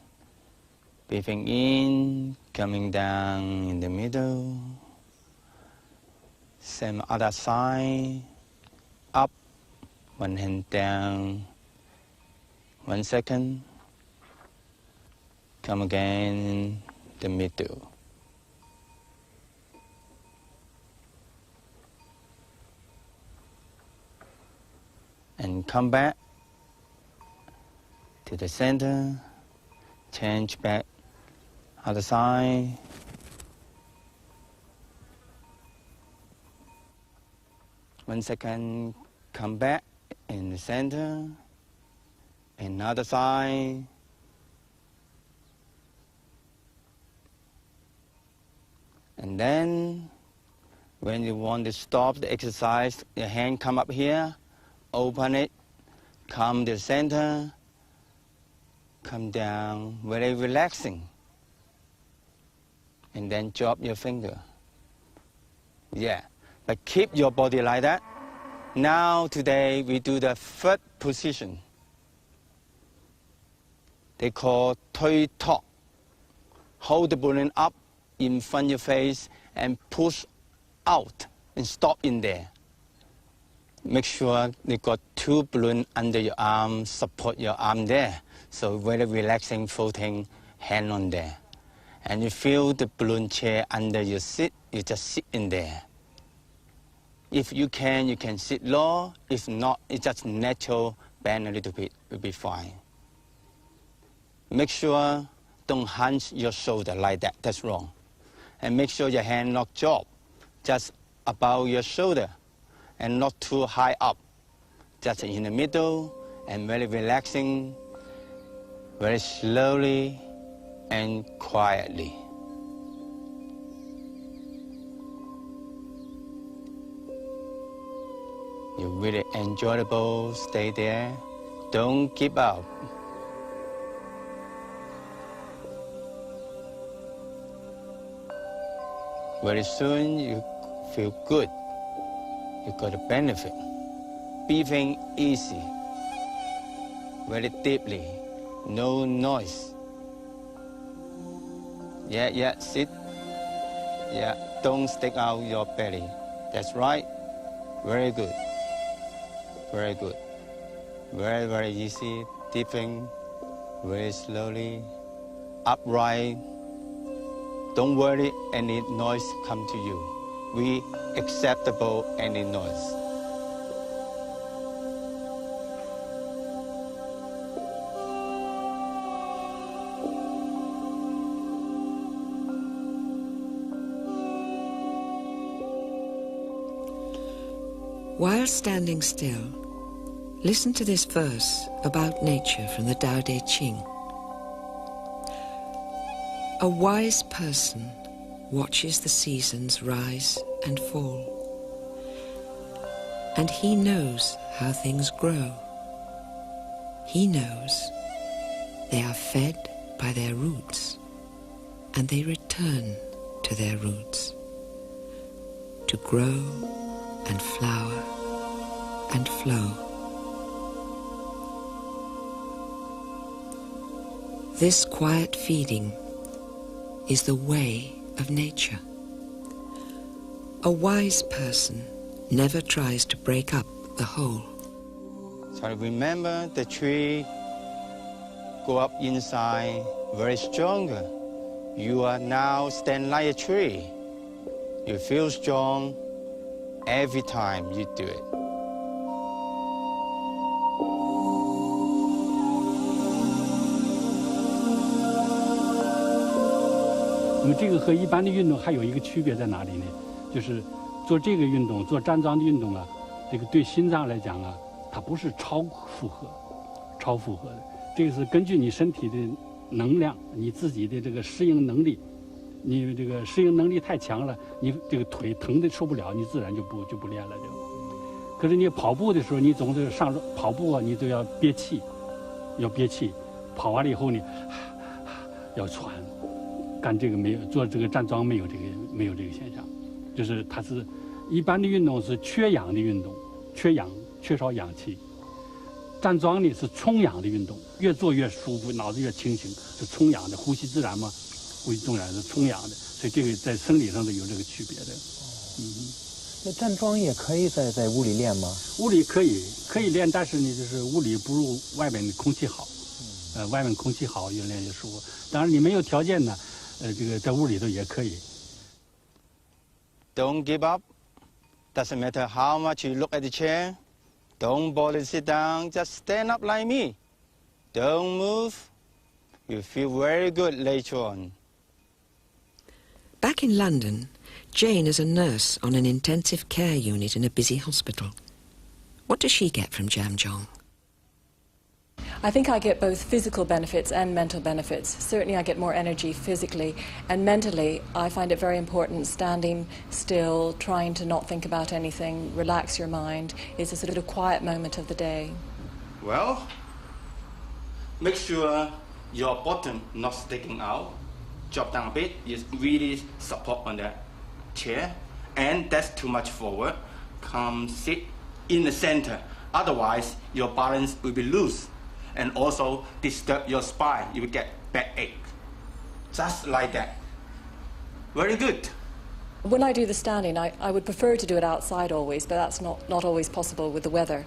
Breathing in, coming down in the middle. Same other side. Up. 1 hand down. 1 second. Come again in the middle. And come back to the center. Change back. Other side. One second, come back in the center. Another side. And then, when you want to stop the exercise, your hand come up here, open it, come to the center, come down, very relaxing. And then drop your finger. Yeah, but keep your body like that. Now, today, we do the third position. They call Tui Tok. Hold the balloon up in front of your face and push out and stop in there. Make sure you got 2 balloons under your arm, support your arm there. So very relaxing, floating, hand on there. And you feel the balloon chair under your seat, you just sit in there. If you can sit low. If not, it's just natural, bend a little bit, will be fine. Make sure don't hunch your shoulder like that, that's wrong. And make sure your hand not drop, just above your shoulder and not too high up. Just in the middle and very relaxing, very slowly and quietly. You really enjoyable, stay there, don't give up. Very soon you feel good, you got a benefit. Breathing easy, very deeply, no noise. Yeah, sit. Yeah, don't stick out your belly. That's right. Very good. Very good. Very, very easy. Dipping, very slowly. Upright. Don't worry any noise come to you. We acceptable any noise. While standing still, listen to this verse about nature from the Tao Te Ching. A wise person watches the seasons rise and fall, and he knows how things grow. He knows they are fed by their roots, and they return to their roots to grow and flower and flow. This quiet feeding is the way of nature. A wise person never tries to break up the whole. So remember the tree go up inside very stronger. You are now stand like a tree. You feel strong every time you do it. 那么这个和一般的运动还有一个区别在哪里呢？就是做这个运动，做站桩的运动啊，这个对心脏来讲啊，它不是超负荷的，这个是根据你身体的能量，你自己的这个适应能力，你这个适应能力太强了，你这个腿疼的受不了，你自然就不练了就。可是你跑步的时候，你总是跑步啊，你都要憋气，跑完了以后你要喘。干这个没有做这个站桩没有这个现象，就是它是一般的运动是缺氧的运动，缺少氧气。站桩呢是充氧的运动，越做越舒服，脑子越清醒，是充氧的，呼吸自然嘛，呼吸自然是充氧的，所以这个在生理上是有这个区别的。那站桩也可以在屋里练吗？屋里可以练，但是呢，就是屋里不如外面的空气好。外面空气好，越练越舒服。当然，你没有条件呢，这个在屋里头也可以。Don't give up. Doesn't matter how much you look at the chair. Don't bother to sit down. Just stand up like me. Don't move. You feel very good later on. Back in London, Jane is a nurse on an intensive care unit in a busy hospital. What does she get from Zhan Zhuang? I think I get both physical benefits and mental benefits. Certainly I get more energy physically, and mentally I find it very important standing still, trying to not think about anything, relax your mind. It's a sort of quiet moment of the day. Well, make sure your bottom not sticking out. Drop down a bit, you really support on the chair, and that's too much forward. Come sit in the center, otherwise your balance will be loose. And also disturb your spine, you will get backache. Just like that. Very good. When I do the standing, I would prefer to do it outside always, but that's not always possible with the weather.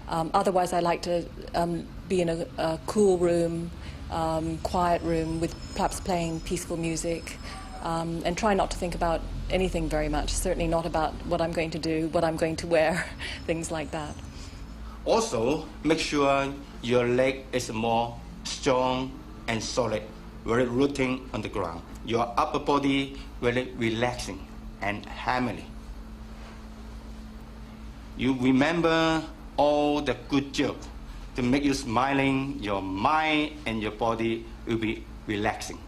Otherwise, I like to be in a cool room, quiet room with perhaps playing peaceful music, and try not to think about anything very much, certainly not about what I'm going to do, what I'm going to wear, things like that. Also, make sure your leg is more strong and solid, very rooting on the ground. Your upper body very relaxing and harmony. You remember all the good jokes to make you smiling, your mind and your body will be relaxing.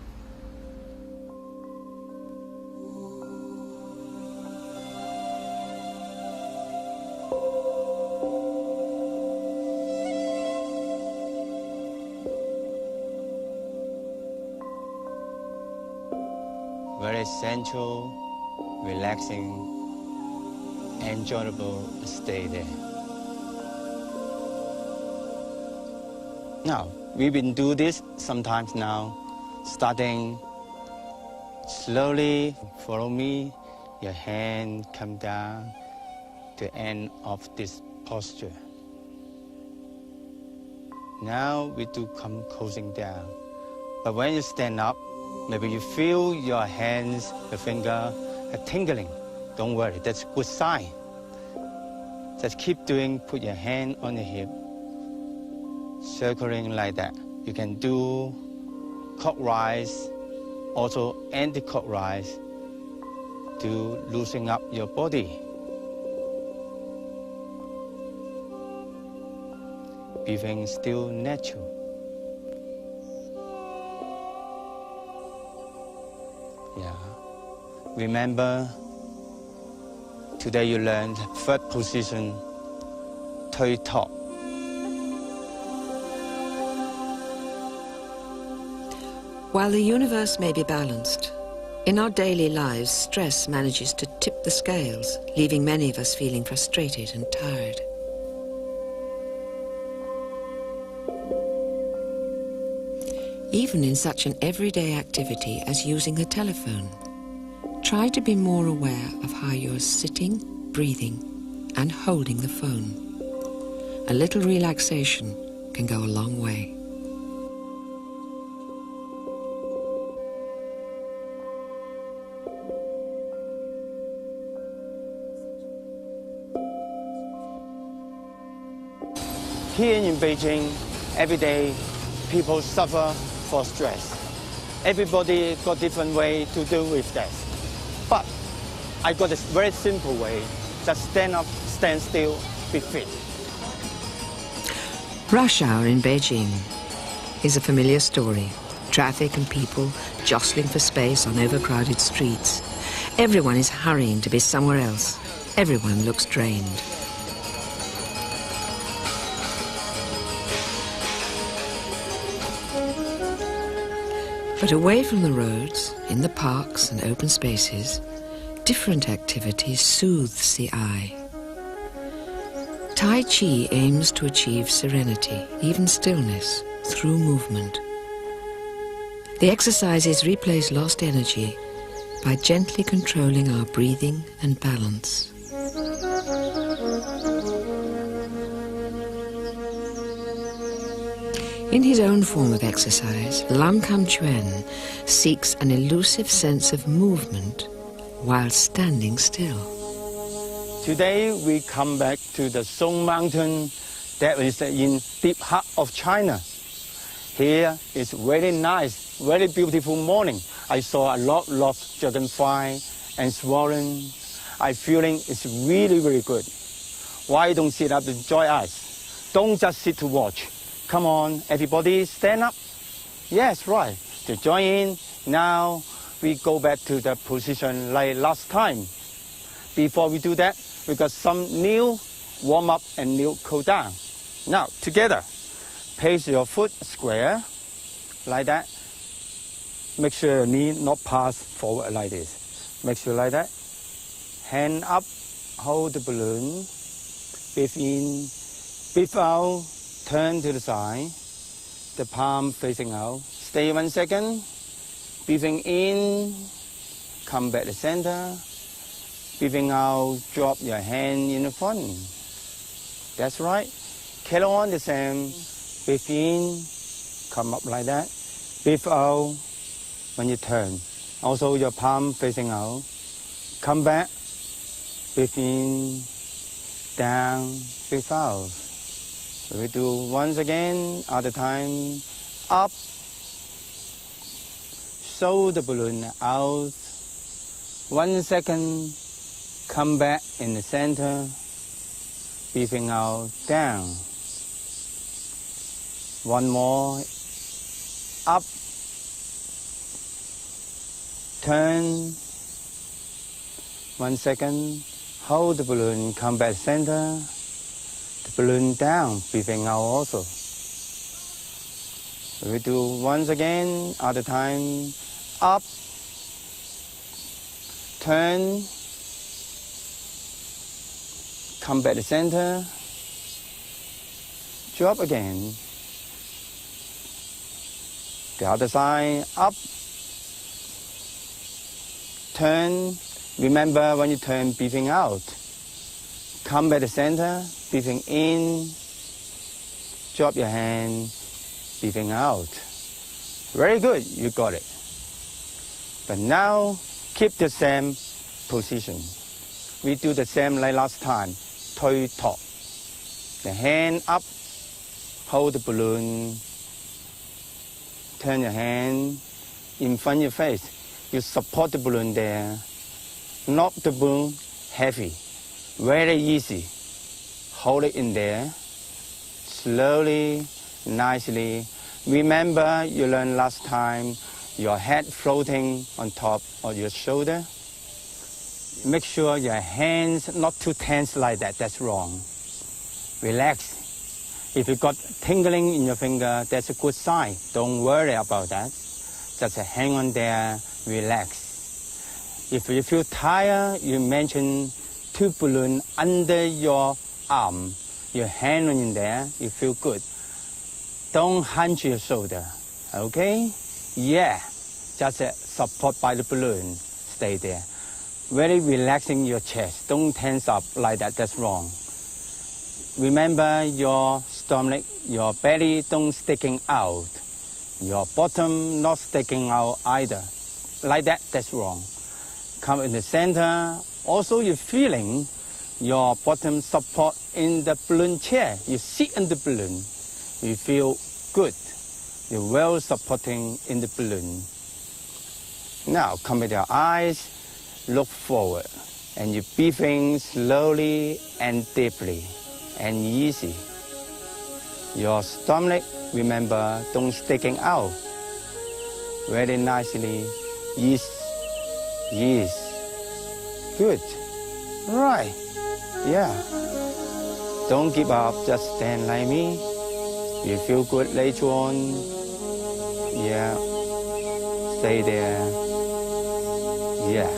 Very essential, relaxing, enjoyable stay there. Now, we've been doing this sometimes now, starting slowly, follow me, your hand come down to the end of this posture. Now we do come closing down, but when you stand up, maybe you feel your hands, your finger are tingling. Don't worry, that's a good sign. Just keep doing, put your hand on your hip, circling like that. You can do clockwise, also anti-clockwise, to loosen up your body. Breathing still natural. Yeah. Remember, today you learned third position, toe top. While the universe may be balanced, in our daily lives, stress manages to tip the scales, leaving many of us feeling frustrated and tired. Even in such an everyday activity as using the telephone, try to be more aware of how you're sitting, breathing, and holding the phone. A little relaxation can go a long way. Here in Beijing, every day people suffer for stress. Everybody got different way to deal with that. But I got a very simple way. Just stand up, stand still, be fit. Rush hour in Beijing is a familiar story. Traffic and people jostling for space on overcrowded streets. Everyone is hurrying to be somewhere else. Everyone looks drained. But away from the roads, in the parks and open spaces, different activities soothes the eye. Tai Chi aims to achieve serenity, even stillness, through movement. The exercises replace lost energy by gently controlling our breathing and balance. In his own form of exercise, Chuen seeks an elusive sense of movement while standing still. Today we come back to the Song Mountain that is in deep heart of China. Here is very nice, very beautiful morning. I saw a lot of dragonfly and swallow. I feeling it's really, very good. Why don't sit up to enjoy us? Don't just sit to watch. Come on, everybody, stand up. Yes, right. To join in, now we go back to the position like last time. Before we do that, we got some new warm up and new cool down. Now, together, place your foot square, like that. Make sure your knee not pass forward like this. Make sure like that. Hand up, hold the balloon. Breathe in, breathe out. Turn to the side, the palm facing out. Stay 1 second. Breathing in, come back to center. Breathing out, drop your hand in the front. That's right. Carry on the same. Breathe in, come up like that. Breathe out when you turn. Also your palm facing out. Come back. Breathe in, down, breathe out. We do once again, other time, up, show the balloon out, 1 second, come back in the center, breathing out, down. One more, up, turn, 1 second, hold the balloon, come back center, the balloon down, breathing out also. We do once again, other time, up, turn, come back to center, drop again. The other side, up, turn. Remember when you turn, breathing out. Come back to center, breathing in, drop your hand, breathing out. Very good, you got it. But now, keep the same position. We do the same like last time, toe top. The hand up, hold the balloon, turn your hand in front of your face. You support the balloon there. Knock the balloon heavy. Very easy. Hold it in there. Slowly, nicely. Remember you learned last time your head floating on top of your shoulder. Make sure your hands not too tense like that. That's wrong. Relax. If you got tingling in your finger, that's a good sign. Don't worry about that. Just hang on there, relax. If you feel tired, you mention 2 balloons under your arm. Your hand in there, you feel good. Don't hunch your shoulder, okay? Yeah, just support by the balloon. Stay there. Very relaxing your chest. Don't tense up like that, that's wrong. Remember your stomach, your belly don't sticking out. Your bottom not sticking out either. Like that, that's wrong. Come in the center. Also, you're feeling your bottom support in the balloon chair. You sit in the balloon. You feel good. You're well supporting in the balloon. Now, come with your eyes, look forward. And you're breathing slowly and deeply and easy. Your stomach, remember, don't sticking out. Very nicely. Yes. Yes. Good. Right. Yeah. Don't give up. Just stand like me. You feel good later on. Yeah. Stay there. Yeah.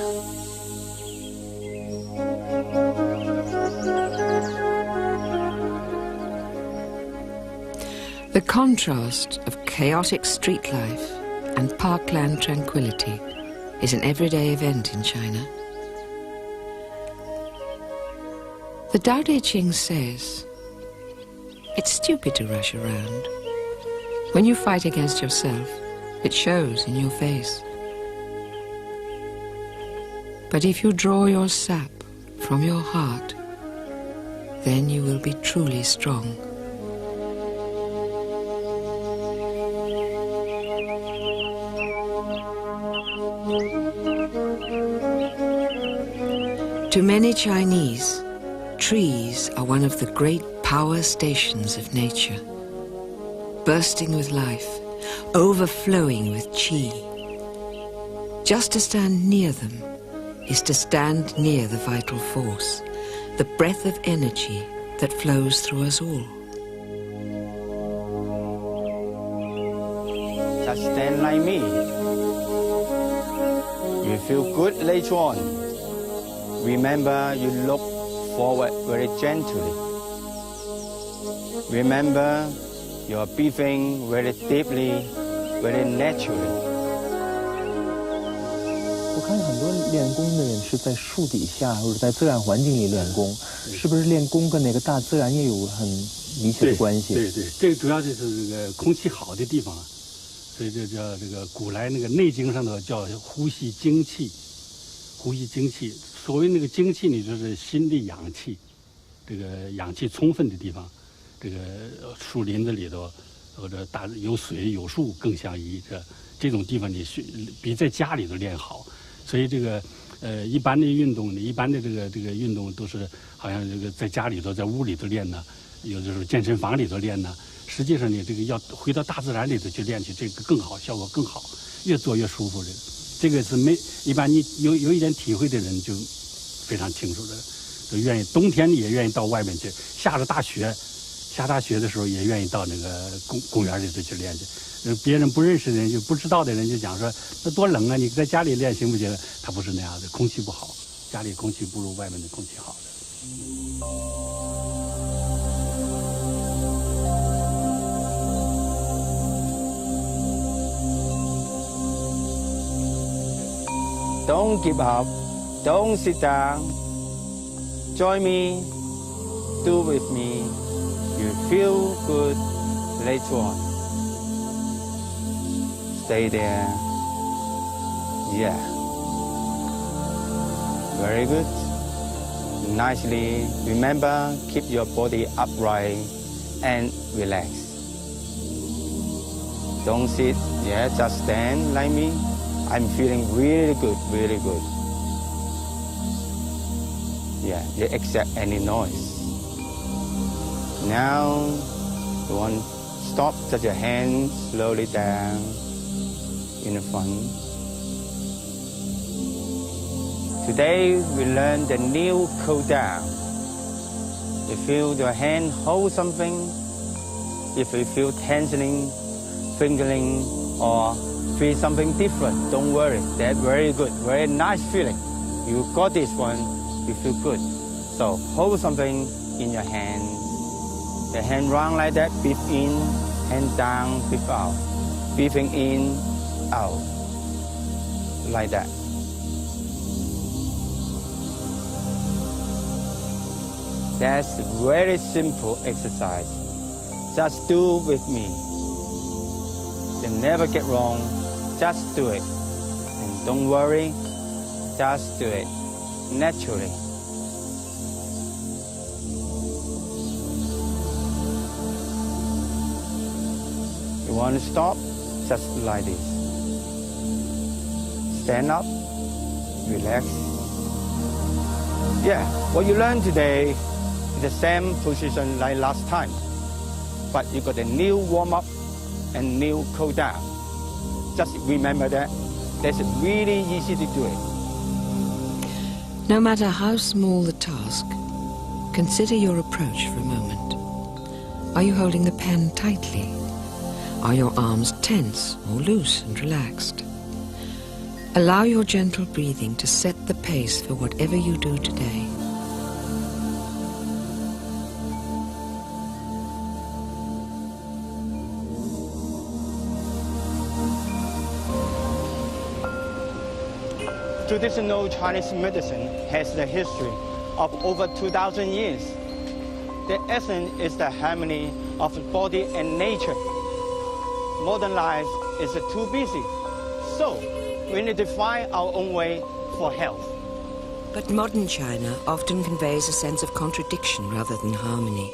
The contrast of chaotic street life and parkland tranquility is an everyday event in China. The Tao Te Ching says, it's stupid to rush around. When you fight against yourself, it shows in your face. But if you draw your sap from your heart, then you will be truly strong. To many Chinese, trees are one of the great power stations of nature, bursting with life, overflowing with qi. Just to stand near them is to stand near the vital force, the breath of energy that flows through us all. Just stand like me. You feel good later on. Remember, you look forward very gently. Remember, you're breathing very deeply, very naturally. 我看很多练功的人是在树底下或者在自然环境里练功，是不是练功跟那个大自然也有很密切的关系？对对，这个主要就是这个空气好的地方，所以这叫这个古来那个《内经》上头叫呼吸精气，呼吸精气。所谓那个精气呢，就是心的氧气，这个氧气充分的地方，这个树林子里头或者大有水有树更相宜。这种地方你比在家里头练好。所以这个一般的运动呢，一般的这个运动都是好像这个在家里头在屋里头练呢，有的时候健身房里头练呢。实际上呢，这个要回到大自然里头去练去，这个更好，效果更好，越做越舒服。这个是一般你有一点体会的人就非常清楚的，就愿意冬天也愿意到外面去，下大雪的时候也愿意到那个公园里头去练去。别人不认识的人就不知道的人就讲说那多冷啊，你在家里练行不行？他不是那样的，空气不好，家里空气不如外面的空气好的。Don't give up. Don't sit down. Join me. Do with me. You feel good later on. Stay there. Yeah. Very good. Nicely. Remember, keep your body upright and relax. Don't sit. Yeah, just stand like me. I'm feeling really good, really good. Yeah, you accept any noise. Now, you want to stop, touch your hands slowly down in the front. Today, we learn the new cool down. You feel your hand hold something. If you feel tensioning, fingering, or feel something different, don't worry. That's very good, very nice feeling. You got this one, you feel good. So hold something in your hand. The hand round like that, breathe in, hand down, breathe out. Breathing in, out, like that. That's a very simple exercise. Just do with me. You never get wrong. Just do it. And don't worry. Just do it naturally. You want to stop? Just like this. Stand up. Relax. Yeah, what you learned today is the same position like last time. But you got a new warm-up and new cool down. Just remember that. That's really easy to do it. No matter how small the task, consider your approach for a moment. Are you holding the pen tightly? Are your arms tense or loose and relaxed? Allow your gentle breathing to set the pace for whatever you do today. Traditional Chinese medicine has the history of over 2,000 years. The essence is the harmony of the body and nature. Modern life is too busy, so we need to find our own way for health. But modern China often conveys a sense of contradiction rather than harmony.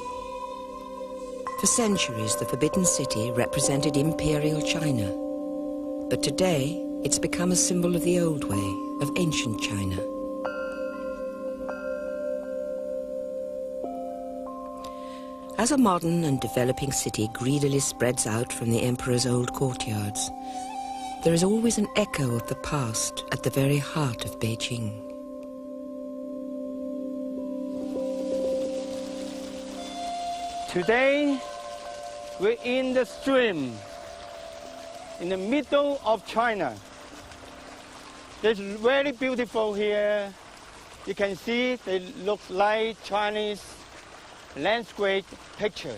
For centuries, the Forbidden City represented imperial China. But today, it's become a symbol of the old way, of ancient China. As a modern and developing city greedily spreads out from the emperor's old courtyards, there is always an echo of the past at the very heart of Beijing. Today, we're in the stream, in the middle of China. It's very beautiful here. You can see it looks like Chinese landscape picture.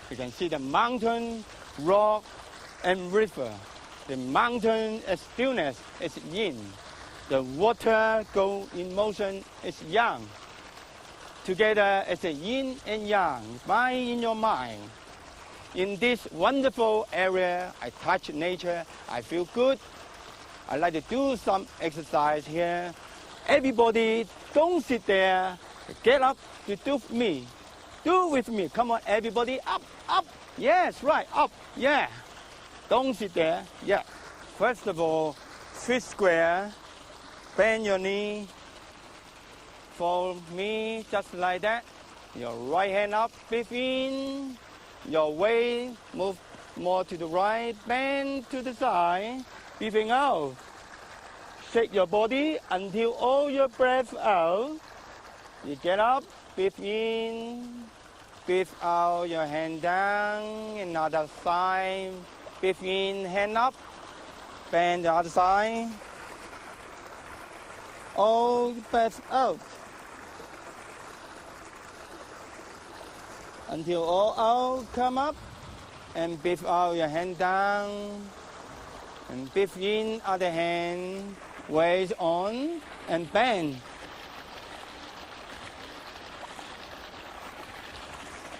You can see the mountain, rock, and river. The mountain is stillness, is yin. The water go in motion, is yang. Together it's a yin and yang, mind in your mind. In this wonderful area, I touch nature, I feel good. I like to do some exercise here. Everybody, don't sit there. Get up to do with me. Do with me. Come on, everybody, up, up. Yes, right, up, yeah. Don't sit there, yeah. First of all, sit square, bend your knee. Follow me, just like that. Your right hand up, breathe in. Your weight, move more to the right, bend to the side. Breathing out. Shake your body until all your breath out. You get up, breathe in, breathe out, your hand down, another side. Breathe in, hand up, bend the other side. All breath out. Until all out, come up, and breathe out, your hand down. And breathe in, other hand, weight on, and bend.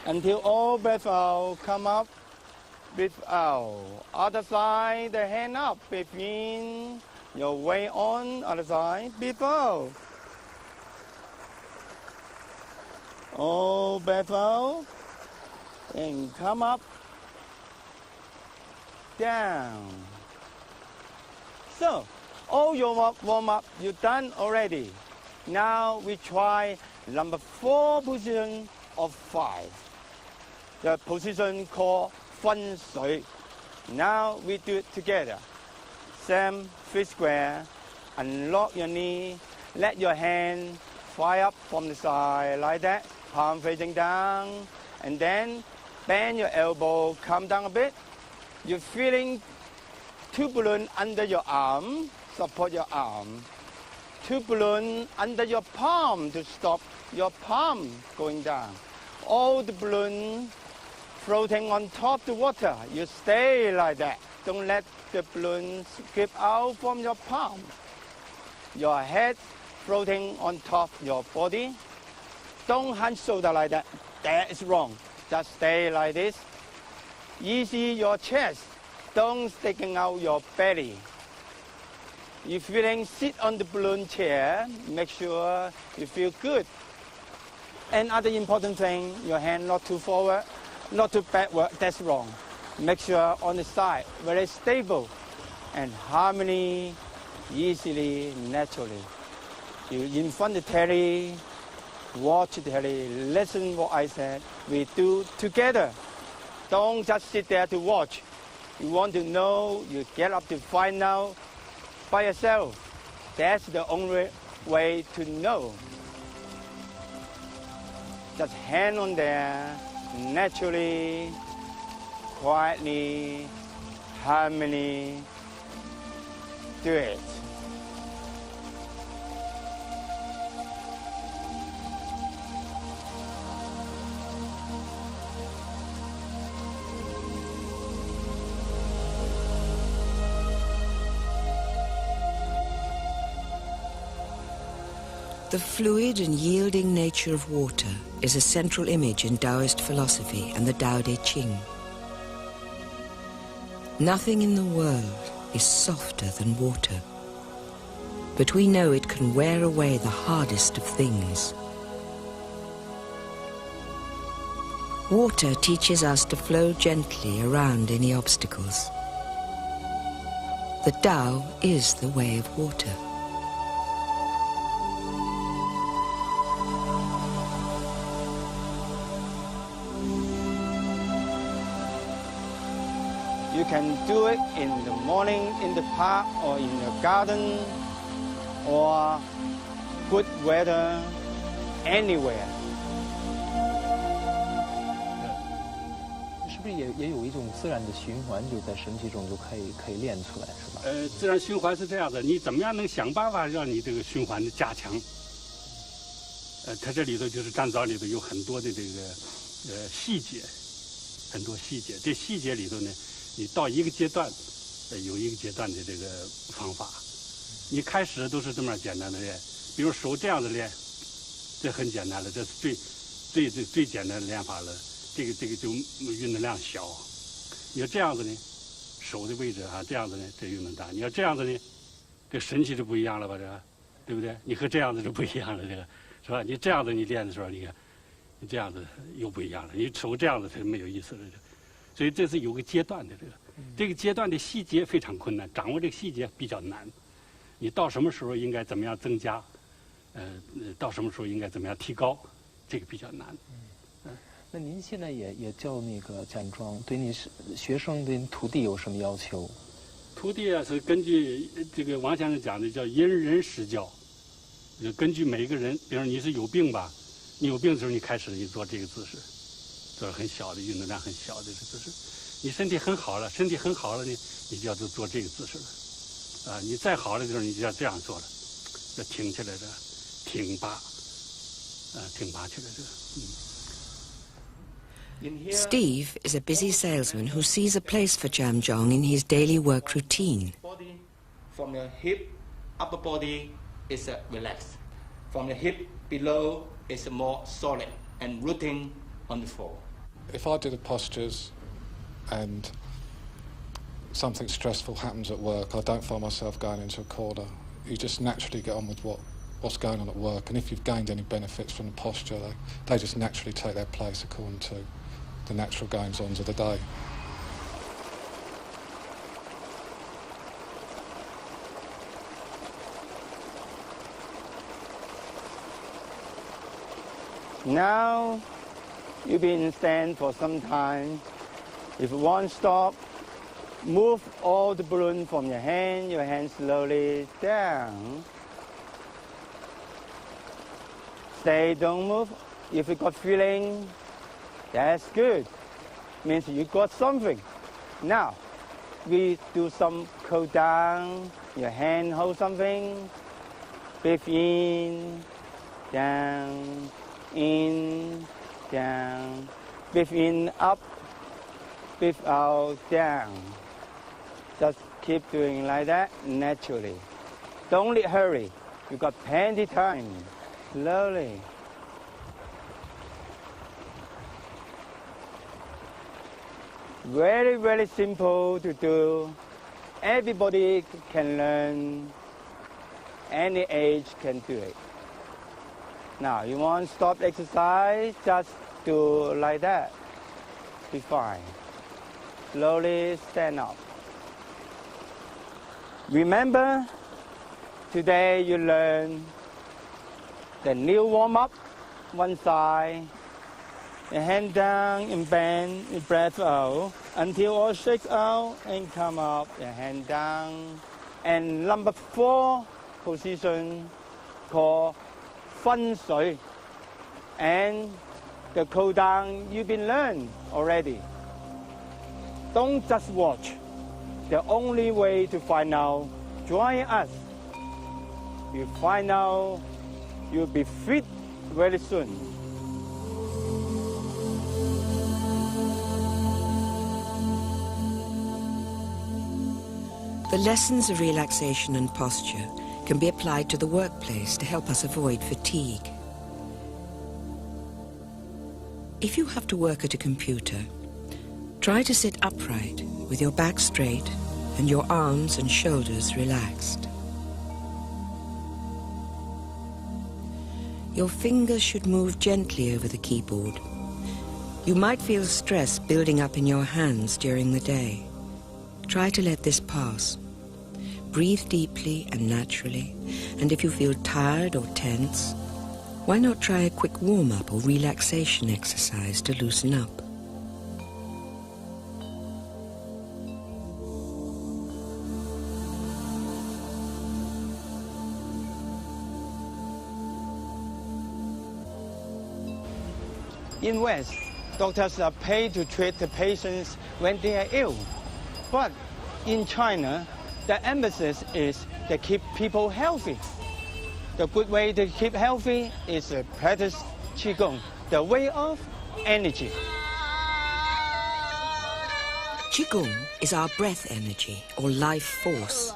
Until all breath out, come up, breathe out. Other side, the hand up, breathe in, your weight on, other side, breathe out. All breath out, and come up, down. So, all your warm-up, you done already. Now we try number 4 position of 5. The position called Feng Shui. Now we do it together. Same feet square, unlock your knee, let your hand fly up from the side like that, palm facing down, and then bend your elbow, come down a bit. You're feeling 2 balloons under your arm, support your arm. 2 balloons under your palm to stop your palm going down. All the balloons floating on top of the water. You stay like that. Don't let the balloons skip out from your palm. Your head floating on top of your body. Don't hunch shoulder like that. That is wrong. Just stay like this. Easy your chest. Don't sticking out your belly. If you feeling, sit on the balloon chair. Make sure you feel good. Another important thing, your hand not too forward, not too backward. That's wrong. Make sure on the side, very stable and harmony, easily, naturally. You in front of the telly, watch the telly, listen what I said. We do together. Don't just sit there to watch. You want to know, you get up to find out by yourself. That's the only way to know. Just hand on there, naturally, quietly, harmony, do it. The fluid and yielding nature of water is a central image in Taoist philosophy and the Tao Te Ching. Nothing in the world is softer than water, but we know it can wear away the hardest of things. Water teaches us to flow gently around any obstacles. The Tao is the way of water. You can do it in the morning in the park or in your garden or good weather anywhere. 是不是也有一种自然的循环，就在身体中就可以练出来，是吧？自然循环是这样的，你怎么样能想办法让你这个循环的加强？它这里头就是占早里头有很多的这个细节，很多细节。这细节里头呢，你到一个阶段，有一个阶段的这个方法。你开始都是这么简单的练，比如手这样的练，这很简单了，这是最简单的练法了。这个就运动量小。你要这样子呢，手的位置啊，这样子呢，这运动大。你要这样子呢，这神气就不一样了吧？这个，对不对？你和这样子就不一样了，这个是吧？你这样子你练的时候，你看，你这样子又不一样了。你手这样子才没有意思了，所以这是有个阶段的这个阶段的细节非常困难，掌握这个细节比较难。你到什么时候应该怎么样增加？到什么时候应该怎么样提高？这个比较难。那您现在也教那个Zhan Zhuang，对你学生对徒弟有什么要求？徒弟啊，是根据这个王先生讲的叫因人施教，就根据每一个人，比如你是有病吧，你有病的时候你开始你做这个姿势，做很小的运动量很小的这个姿势。你身体很好了呢，你就要做这个姿势了。你再好了的时候你就要这样做了，要挺起来的，挺拔起来这个。Steve is a busy salesman who sees a place for Zhan Zhuang in his daily work routine. From your hip, upper body is relaxed. From the hip below is more solid and rooting on the floor. If I do the postures and something stressful happens at work, I don't find myself going into a corner. You just naturally get on with what's going on at work, and if you've gained any benefits from the posture, they just naturally take their place according to the natural goings-ons of the day. Now, you've been stand for some time. If you want to stop, move all the balloon from your hand slowly down. Stay, don't move. If you got feeling, that's good. Means you got something. Now, we do some cool down. Your hand hold something. Breathe in, down, in, down. Breathe in, up. Breathe out, down. Just keep doing like that naturally. Don't hurry. You got plenty time. Slowly. Very, very simple to do. Everybody can learn. Any age can do it. Now, you want to stop exercise, just do like that. Be fine. Slowly stand up. Remember, today you learn the new warm-up, one side. Your hand down and bend, your breath out until all shakes out and come up. Your hand down. And number 4 position called 分水. And the cool down you've been learned already. Don't just watch. The only way to find out, join us. You find out you'll be fit very soon. The lessons of relaxation and posture can be applied to the workplace to help us avoid fatigue. If you have to work at a computer, try to sit upright with your back straight and your arms and shoulders relaxed. Your fingers should move gently over the keyboard. You might feel stress building up in your hands during the day. Try to let this pass. Breathe deeply and naturally, and if you feel tired or tense, why not try a quick warm-up or relaxation exercise to loosen up? In West, doctors are paid to treat the patients when they are ill. But in China, the emphasis is to keep people healthy. The good way to keep healthy is to practice Qigong, the way of energy. Qigong is our breath energy, or life force.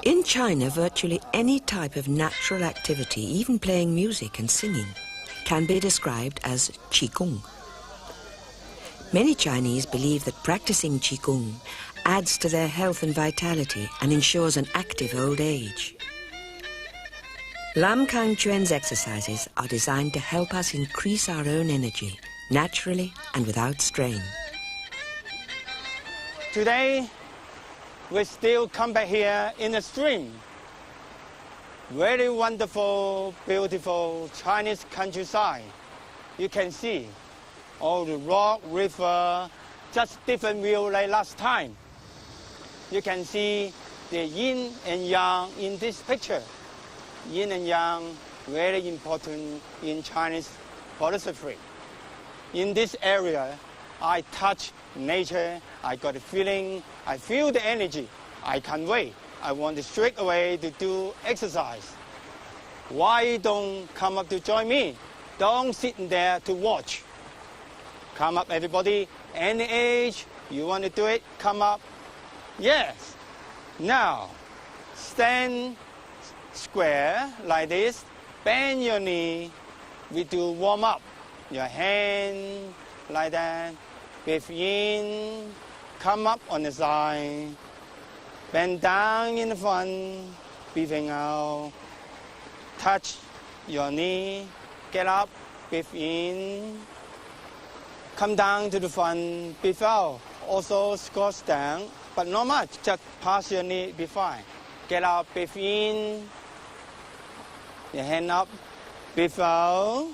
In China, virtually any type of natural activity, even playing music and singing, can be described as Qigong. Many Chinese believe that practicing Qigong adds to their health and vitality and ensures an active old age. Lam Kang Chuen's exercises are designed to help us increase our own energy, naturally and without strain. Today, we still come back here in the stream. Very wonderful, beautiful Chinese countryside. You can see all the rock, river, just different view like last time. You can see the yin and yang in this picture. Yin and yang, very important in Chinese philosophy. In this area, I touch nature, I got a feeling, I feel the energy. I can't wait. I want to straight away to do exercise. Why don't come up to join me? Don't sit there to watch. Come up, everybody. Any age, you want to do it, come up. Yes. Now, stand square like this. Bend your knee. We do warm up. Your hand like that. Breathe in. Come up on the side. Bend down in the front. Breathing out. Touch your knee. Get up. Breathe in. Come down to the front. Breathe out. Also squat down, but not much. Just pass your knee. Be fine. Get up. Breathe in. Your hand up. Breathe out.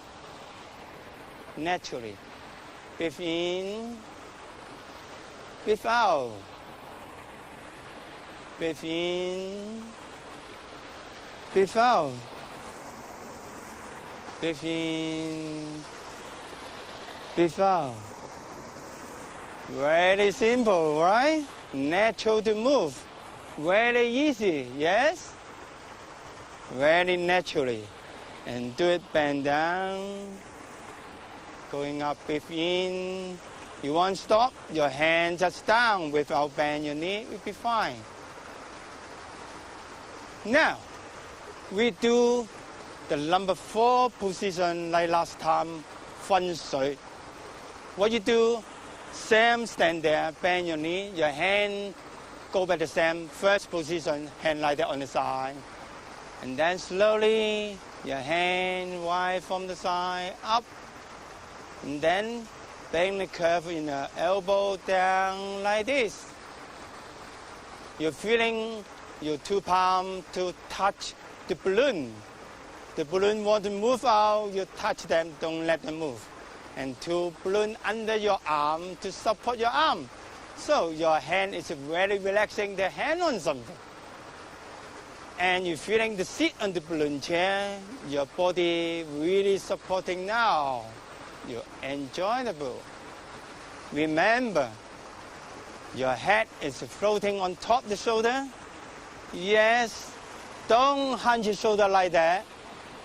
Naturally. Breathe in. Breathe out. Breathe in. Breathe out. Breathe in. Breathe out. Very simple, right? Natural to move. Very easy, yes? Very naturally. And do it bend down. Going up, breathe in. You want to stop? Your hand just down without bend your knee, will be fine. Now, we do the number 4 position like last time, Feng Shui. What you do, same stand there, bend your knee, your hand go back the same, first position, hand like that on the side. And then slowly, your hand wide from the side, up. And then bend the curve in the elbow down like this. You're feeling your 2 palms to touch the balloon. The balloon want to move out, you touch them, don't let them move. And 2 balloon under your arm to support your arm. So your hand is very relaxing the hand on something. And you're feeling the seat on the balloon chair, your body really supporting now. You enjoy the balloon. Remember, your head is floating on top of the shoulder. Yes, don't hunch your shoulder like that.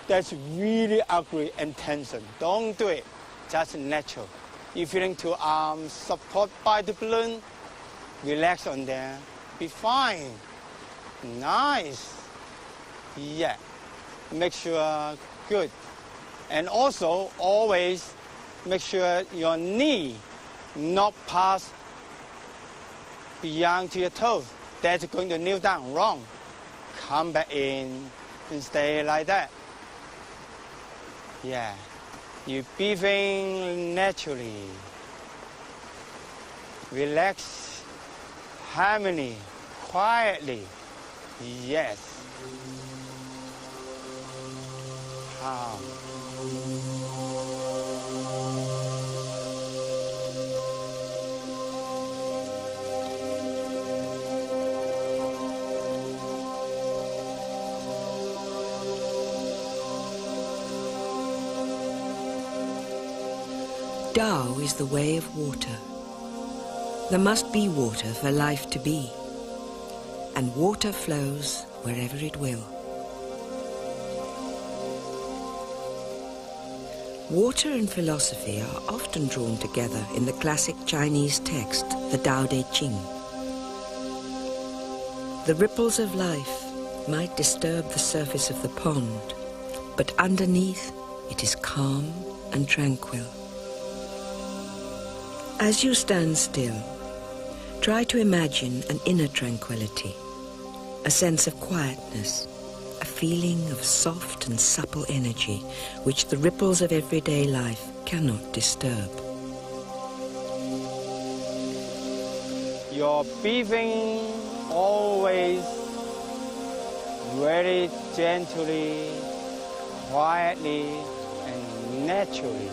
That's really ugly and tension. Don't do it. Just natural. You're feeling 2 arms support by the balloon. Relax on there. Be fine. Nice. Yeah. Make sure good. And also always make sure your knee not pass beyond to your toes. That's going to kneel down. Wrong. Come back in and stay like that. Yeah. You're breathing naturally. Relax, harmony, quietly. Yes. Calm. Tao is the way of water. There must be water for life to be, and water flows wherever it will. Water and philosophy are often drawn together in the classic Chinese text, the Tao Te Ching. The ripples of life might disturb the surface of the pond, but underneath it is calm and tranquil. As you stand still, try to imagine an inner tranquility, a sense of quietness, a feeling of soft and supple energy which the ripples of everyday life cannot disturb. Your breathing always very gently, quietly, and naturally.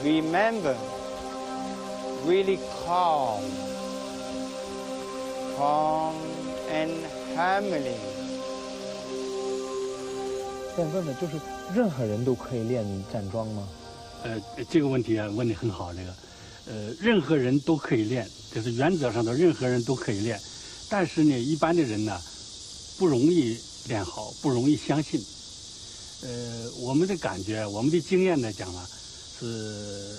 Remember, really calm and harmony. 想问问，就是任何人都可以练站桩吗？这个问题啊，问得很好。这个，任何人都可以练，就是原则上的任何人都可以练。但是呢，一般的人呢，不容易练好，不容易相信。我们的感觉，我们的经验来讲啊，是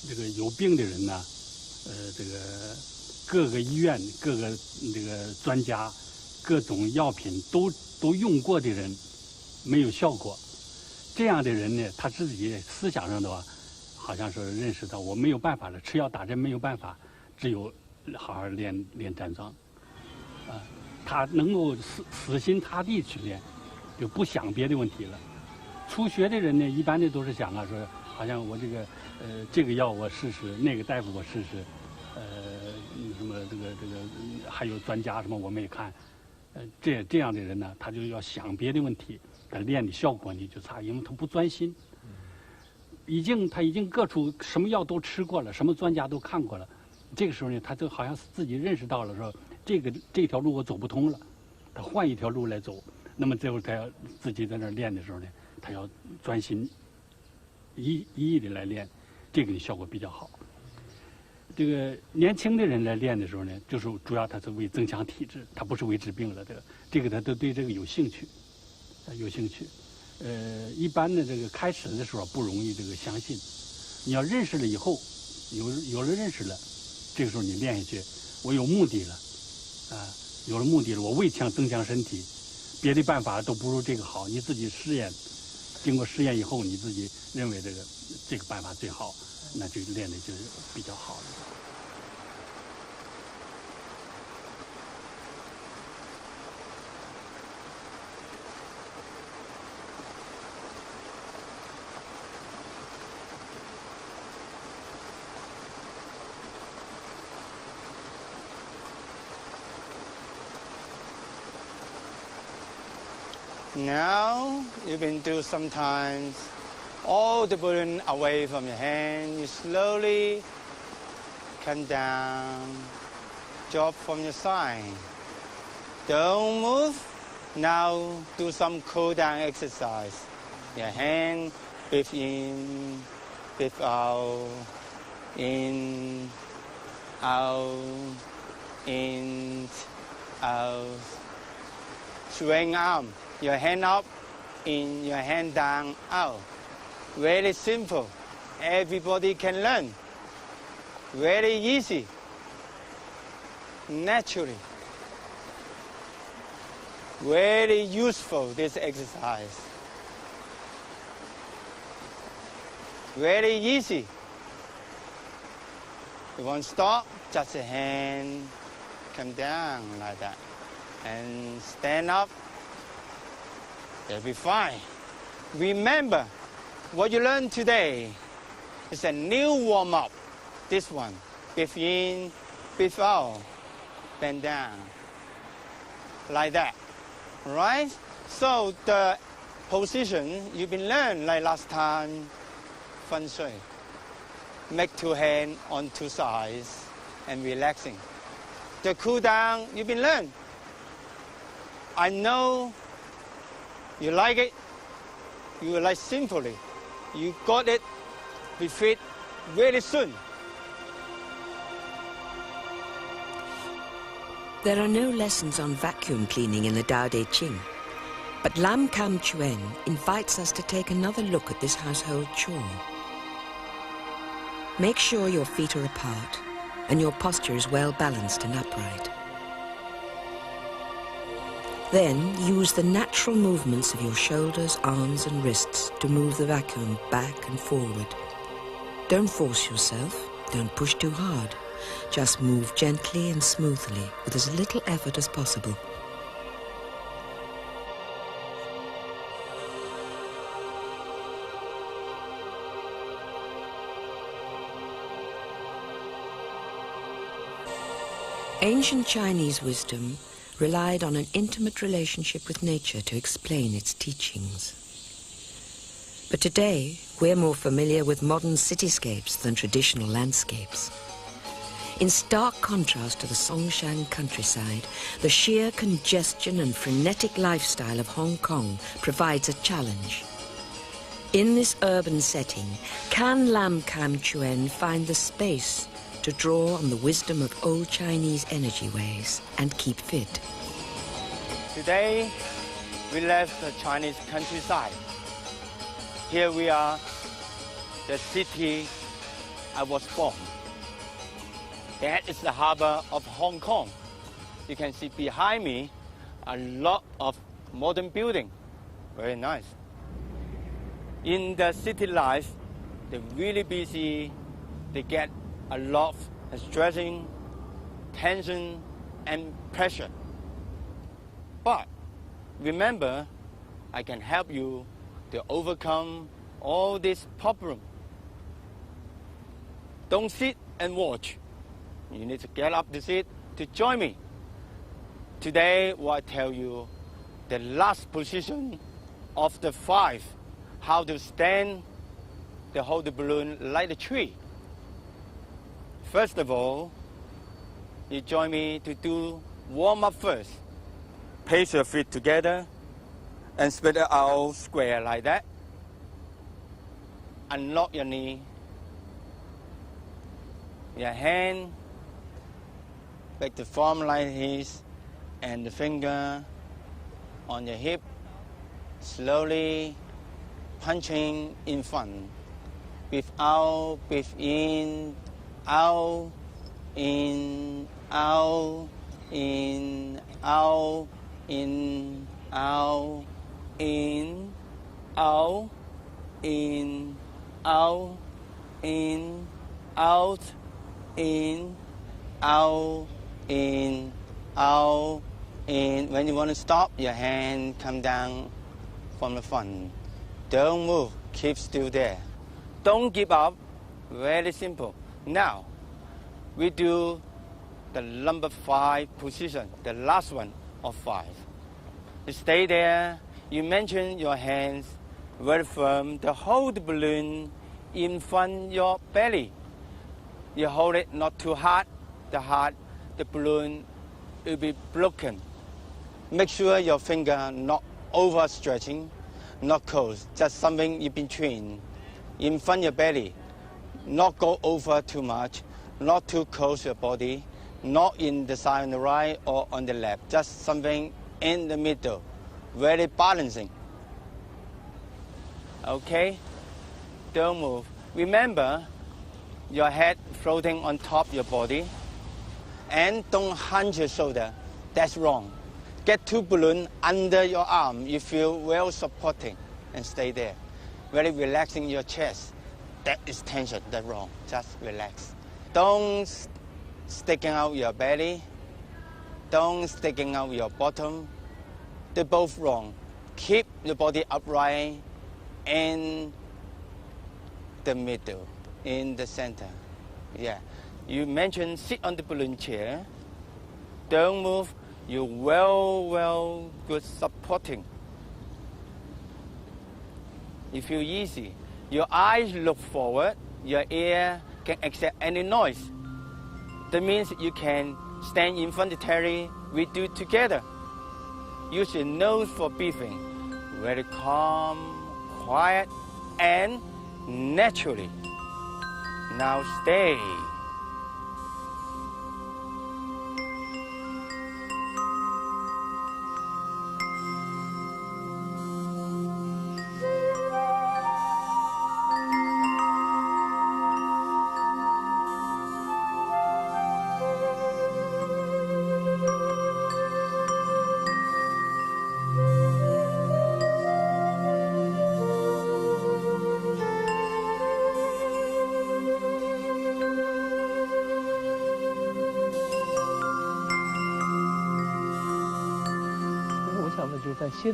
这个有病的人呢，这个各个医院、各个这个专家、各种药品都用过的人，没有效果。这样的人呢，他自己思想上的话，好像是认识到我没有办法了，吃药打针没有办法，只有好好练站桩。他能够死心塌地去练，就不想别的问题了。初学的人呢，一般的都是想啊，说好像我这个药我试试，那个大夫我试试，什么这个还有专家什么我没看，这样的人呢，他就要想别的问题，他练的效果呢就差，因为他不专心。他已经各处什么药都吃过了，什么专家都看过了，这个时候呢，他就好像自己认识到了说，这条路我走不通了，他换一条路来走。那么最后他要自己在那儿练的时候呢，他要专心一意的来练，这个效果比较好。这个年轻的人来练的时候呢，就是主要他是为增强体质，他不是为治病了。这个他都对这个有兴趣，有兴趣。一般的这个开始的时候不容易这个相信，你要认识了以后，有了认识了，这个时候你练下去，我有目的了，有了目的了，我为增强身体，别的办法都不如这个好。你自己试验，经过试验以后，你自己认为这个办法最好，那就练的就是比较好了。Now you can do sometimes all the burden away from your hand. You slowly come down, drop from your side. Don't move. Now do some cool down exercise. Your hand, breathe in, breathe out, in, out, in, out. Swing arm. Your hand up, in, your hand down, out. Very simple. Everybody can learn. Very easy. Naturally. Very useful, this exercise. Very easy. You want to stop, just a hand, come down like that. And stand up, you'll be fine. Remember, what you learned today is a new warm-up. This one, breathe in, breathe out, bend down, like that, right? So the position you've been learned like last time, feng shui. Make two hands on two sides and relaxing. The cool down you've been learned. I know you like it. You like simply. You got it. Be fit very soon. There are no lessons on vacuum cleaning in the Tao Te Ching, but Lam Kam Chuen invites us to take another look at this household chore. Make sure your feet are apart and your posture is well balanced and upright. Then use the natural movements of your shoulders, arms and wrists to move the vacuum back and forward. Don't force yourself, don't push too hard. Just move gently and smoothly with as little effort as possible. Ancient Chinese wisdom relied on an intimate relationship with nature to explain its teachings. But today, we're more familiar with modern cityscapes than traditional landscapes. In stark contrast to the Songshan countryside, the sheer congestion and frenetic lifestyle of Hong Kong provides a challenge. In this urban setting, can Lam Kam Chuen find the space to draw on the wisdom of old Chinese energy ways and keep fit? Today, we left the Chinese countryside. Here we are, the city I was born. That is the harbor of Hong Kong. You can see behind me a lot of modern buildings. Very nice. In the city life, they're really busy. They get a lot of stressing, tension, and pressure. But remember, I can help you to overcome all this problem. Don't sit and watch. You need to get up to sit to join me. Today, I tell you the last position of the 5, how to stand to hold the balloon like a tree. First of all, you join me to do warm up first. Place your feet together and spread it out square like that. Unlock your knee. Your hand back to form like this, and the finger on your hip, slowly punching in front. Breathe out, breathe in, out, in, out, in, out, in, out, in, out, in, out, in, out, in, out, in, out, in. When you want to stop, your hand come down from the front. Don't move, keep still there. Don't give up, very simple. Now, we do the number 5 position, the last one of 5. You stay there, you mention your hands very firm to hold the balloon in front of your belly. You hold it not too hard, the balloon will be broken. Make sure your finger not overstretching, not close, just something in between, in front of your belly. Not go over too much, not too close to your body, not in the side on the right or on the left, just something in the middle, very balancing. Okay? Don't move. Remember, your head floating on top of your body, and don't hunch your shoulder. That's wrong. get 2 balloons under your arm. You feel well supporting and stay there. Very relaxing your chest. That is tension, that's wrong. Just relax. Don't sticking out your belly. Don't sticking out your bottom. They're both wrong. Keep the body upright in the middle, in the center. Yeah. You mentioned sit on the balloon chair. Don't move. You're well, good supporting. You feel easy. Your eyes look forward. Your ear can accept any noise. That means you can stand in front of Terry. We do together. Use your nose for breathing. Very calm, quiet, and naturally. Now stay.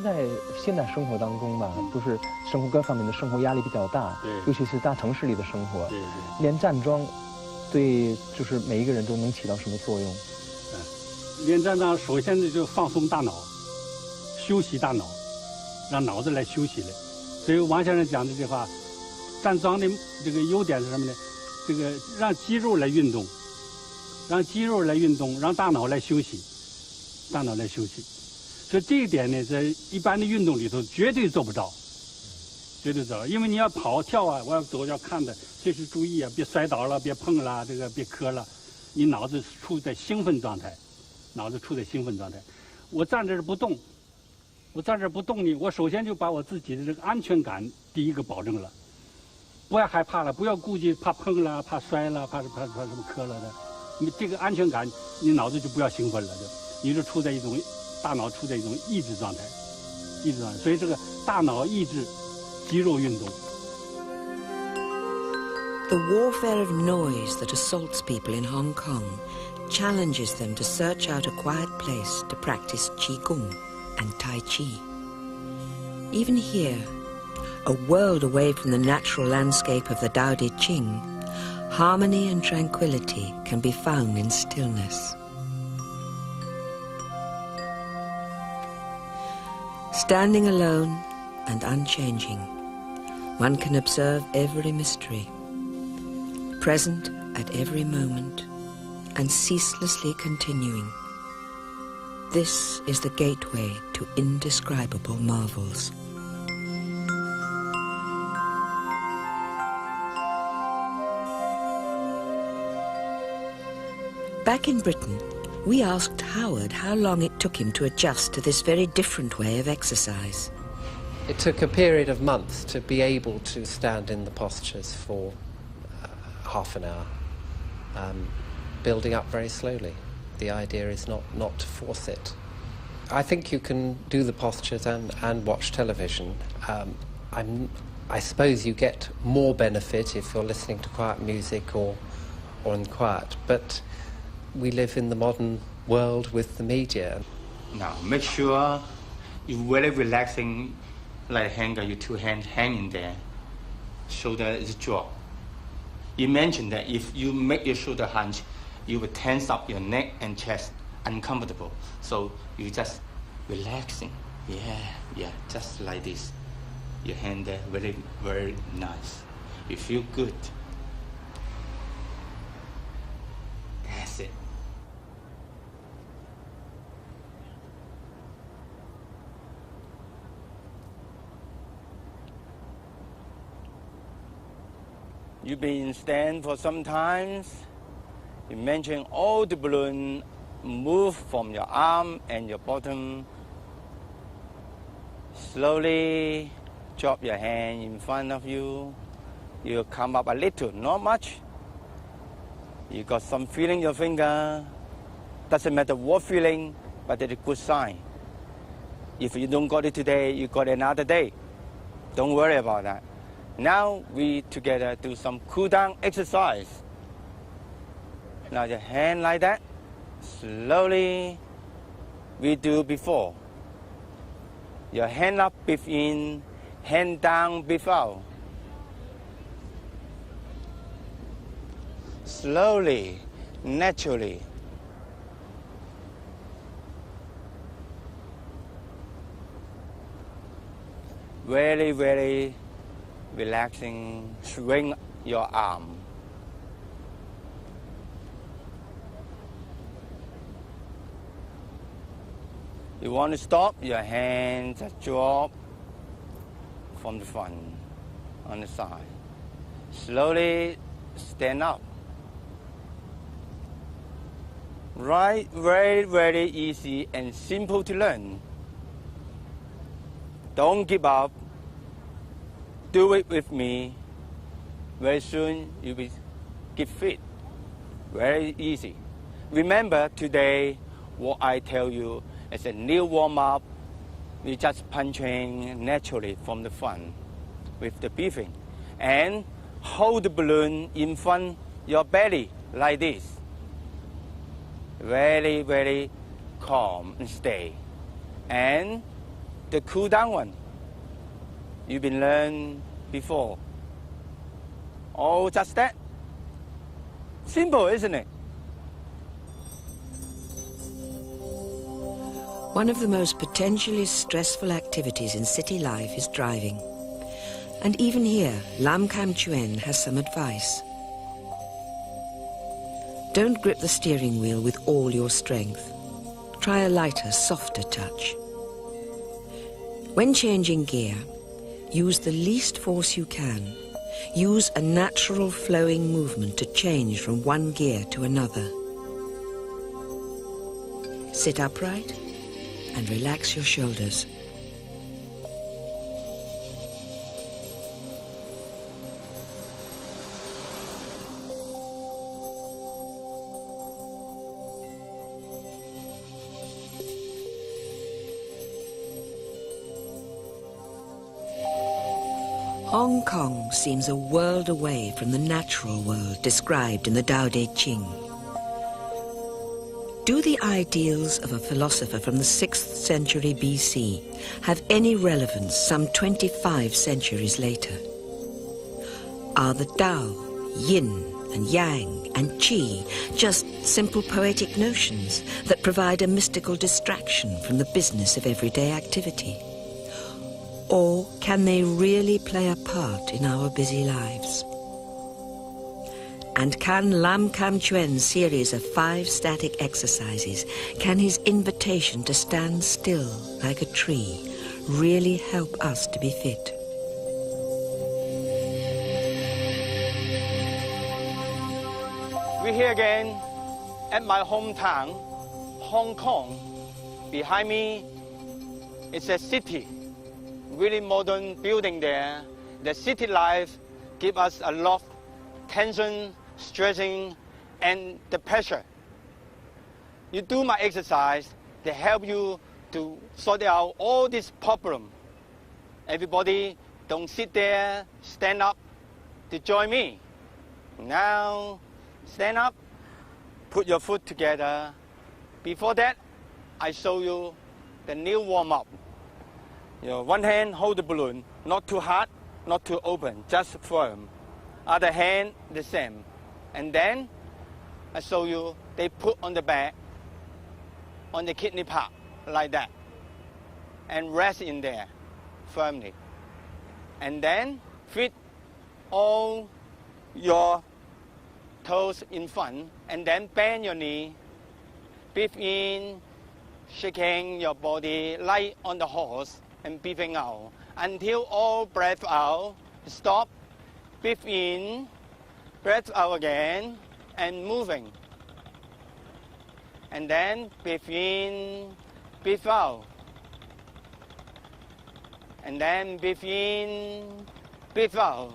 在现代生活当中吧，不是生活各方面的生活压力比较大，尤其是大城市里的生活，练站桩对就是每一个人都能起到什么作用？练站桩首先就放松大脑，休息大脑，让脑子来休息了。所以王先生讲的这话，站桩的这个优点是什么呢？这个让肌肉来运动，让肌肉来运动，让大脑来休息，大脑来休息。所以这一点呢，在一般的运动里头绝对做不到，绝对做不到。因为你要跑跳啊，我要走要看的，随时注意啊，别摔倒了，别碰了，这个别磕了。你脑子处在兴奋状态，脑子处在兴奋状态。我站这儿不动，我站这儿不动呢，我首先就把我自己的这个安全感第一个保证了，不要害怕了，不要顾忌怕碰了、怕摔了、怕什么磕了的。你这个安全感，你脑子就不要兴奋了，你就处在一种。大脑处在一种抑制状态，所以这个大脑抑制肌肉运动。The warfare of noise that assaults people in Hong Kong challenges them to search out a quiet place to practice Qigong and Tai Chi. Even here, a world away from the natural landscape of the Tao Te Ching, harmony and tranquility can be found in stillness. Standing alone and unchanging, one can observe every mystery, present at every moment and ceaselessly continuing. This is the gateway to indescribable marvels. Back in Britain, we asked Howard how long it took him to adjust to this very different way of exercise. It took a period of months to be able to stand in the postures for half an hour, building up very slowly. The idea is not to force it. I think you can do the postures and watch television. I suppose you get more benefit if you're listening to quiet music or in quiet, but we live in the modern world with the media. Now make sure you're very relaxing, like hanger, your 2 hands hanging there, shoulder is drop. You mentioned that if you make your shoulder hunch, you will tense up your neck and chest, uncomfortable. So you just relaxing, yeah, just like this. Your hand there, very, very nice. You feel good. That's it. You've been stand for some time. You mentioned all the balloon move from your arm and your bottom. Slowly drop your hand in front of you. You come up a little, not much. You got some feeling in your finger. Doesn't matter what feeling, but it's a good sign. If you don't got it today, you got it another day. Don't worry about that. Now we together do some cool down exercise. Now your hand like that. Slowly we do before. Your hand up, breathe in, hand down, breathe out. Slowly, naturally. Very, very relaxing. Swing your arm. You want to stop, your hands just drop from the front on the side. Slowly stand up. Right, very, very easy and simple to learn. Don't give up. Do it with me. Very soon you will get fit. Very easy. Remember today what I tell you is a new warm-up. We just punching naturally from the front with the breathing. And hold the balloon in front your belly like this. Very, very calm and stay. And the cool down one, you've been learned before. Oh, just that. Simple, isn't it? One of the most potentially stressful activities in city life is driving. And even here, Lam Kam Chuen has some advice. Don't grip the steering wheel with all your strength. Try a lighter, softer touch. When changing gear, use the least force you can. Use a natural flowing movement to change from one gear to another. Sit upright and relax your shoulders. Hong Kong seems a world away from the natural world described in the Tao Te Ching. Do the ideals of a philosopher from the 6th century BC have any relevance some 25 centuries later? Are the Tao, Yin and Yang and Qi just simple poetic notions that provide a mystical distraction from the business of everyday activity? Or can they really play a part in our busy lives? And can Lam Kam Chuen's series of 5 static exercises, can his invitation to stand still like a tree really help us to be fit? We're here again at my hometown, Hong Kong. Behind me is a city, really modern building there. The city life gives us a lot of tension, stressing, and the pressure. You do my exercise, they help you to sort out all this problem. Everybody don't sit there, stand up to join me. Now, stand up, put your foot together. Before that, I show you the new warm-up. One hand hold the balloon, not too hard, not too open, just firm. Other hand, the same. And then, I show you, they put on the back, on the kidney part, like that. And rest in there, firmly. And then, fit all your toes in front, and then bend your knee. Breathe in, shaking your body, light on the horse, and breathing out. Until all breath out, stop, breathe in, breath out again, and moving. And then breathe in, breathe out. And then breathe in, breathe out.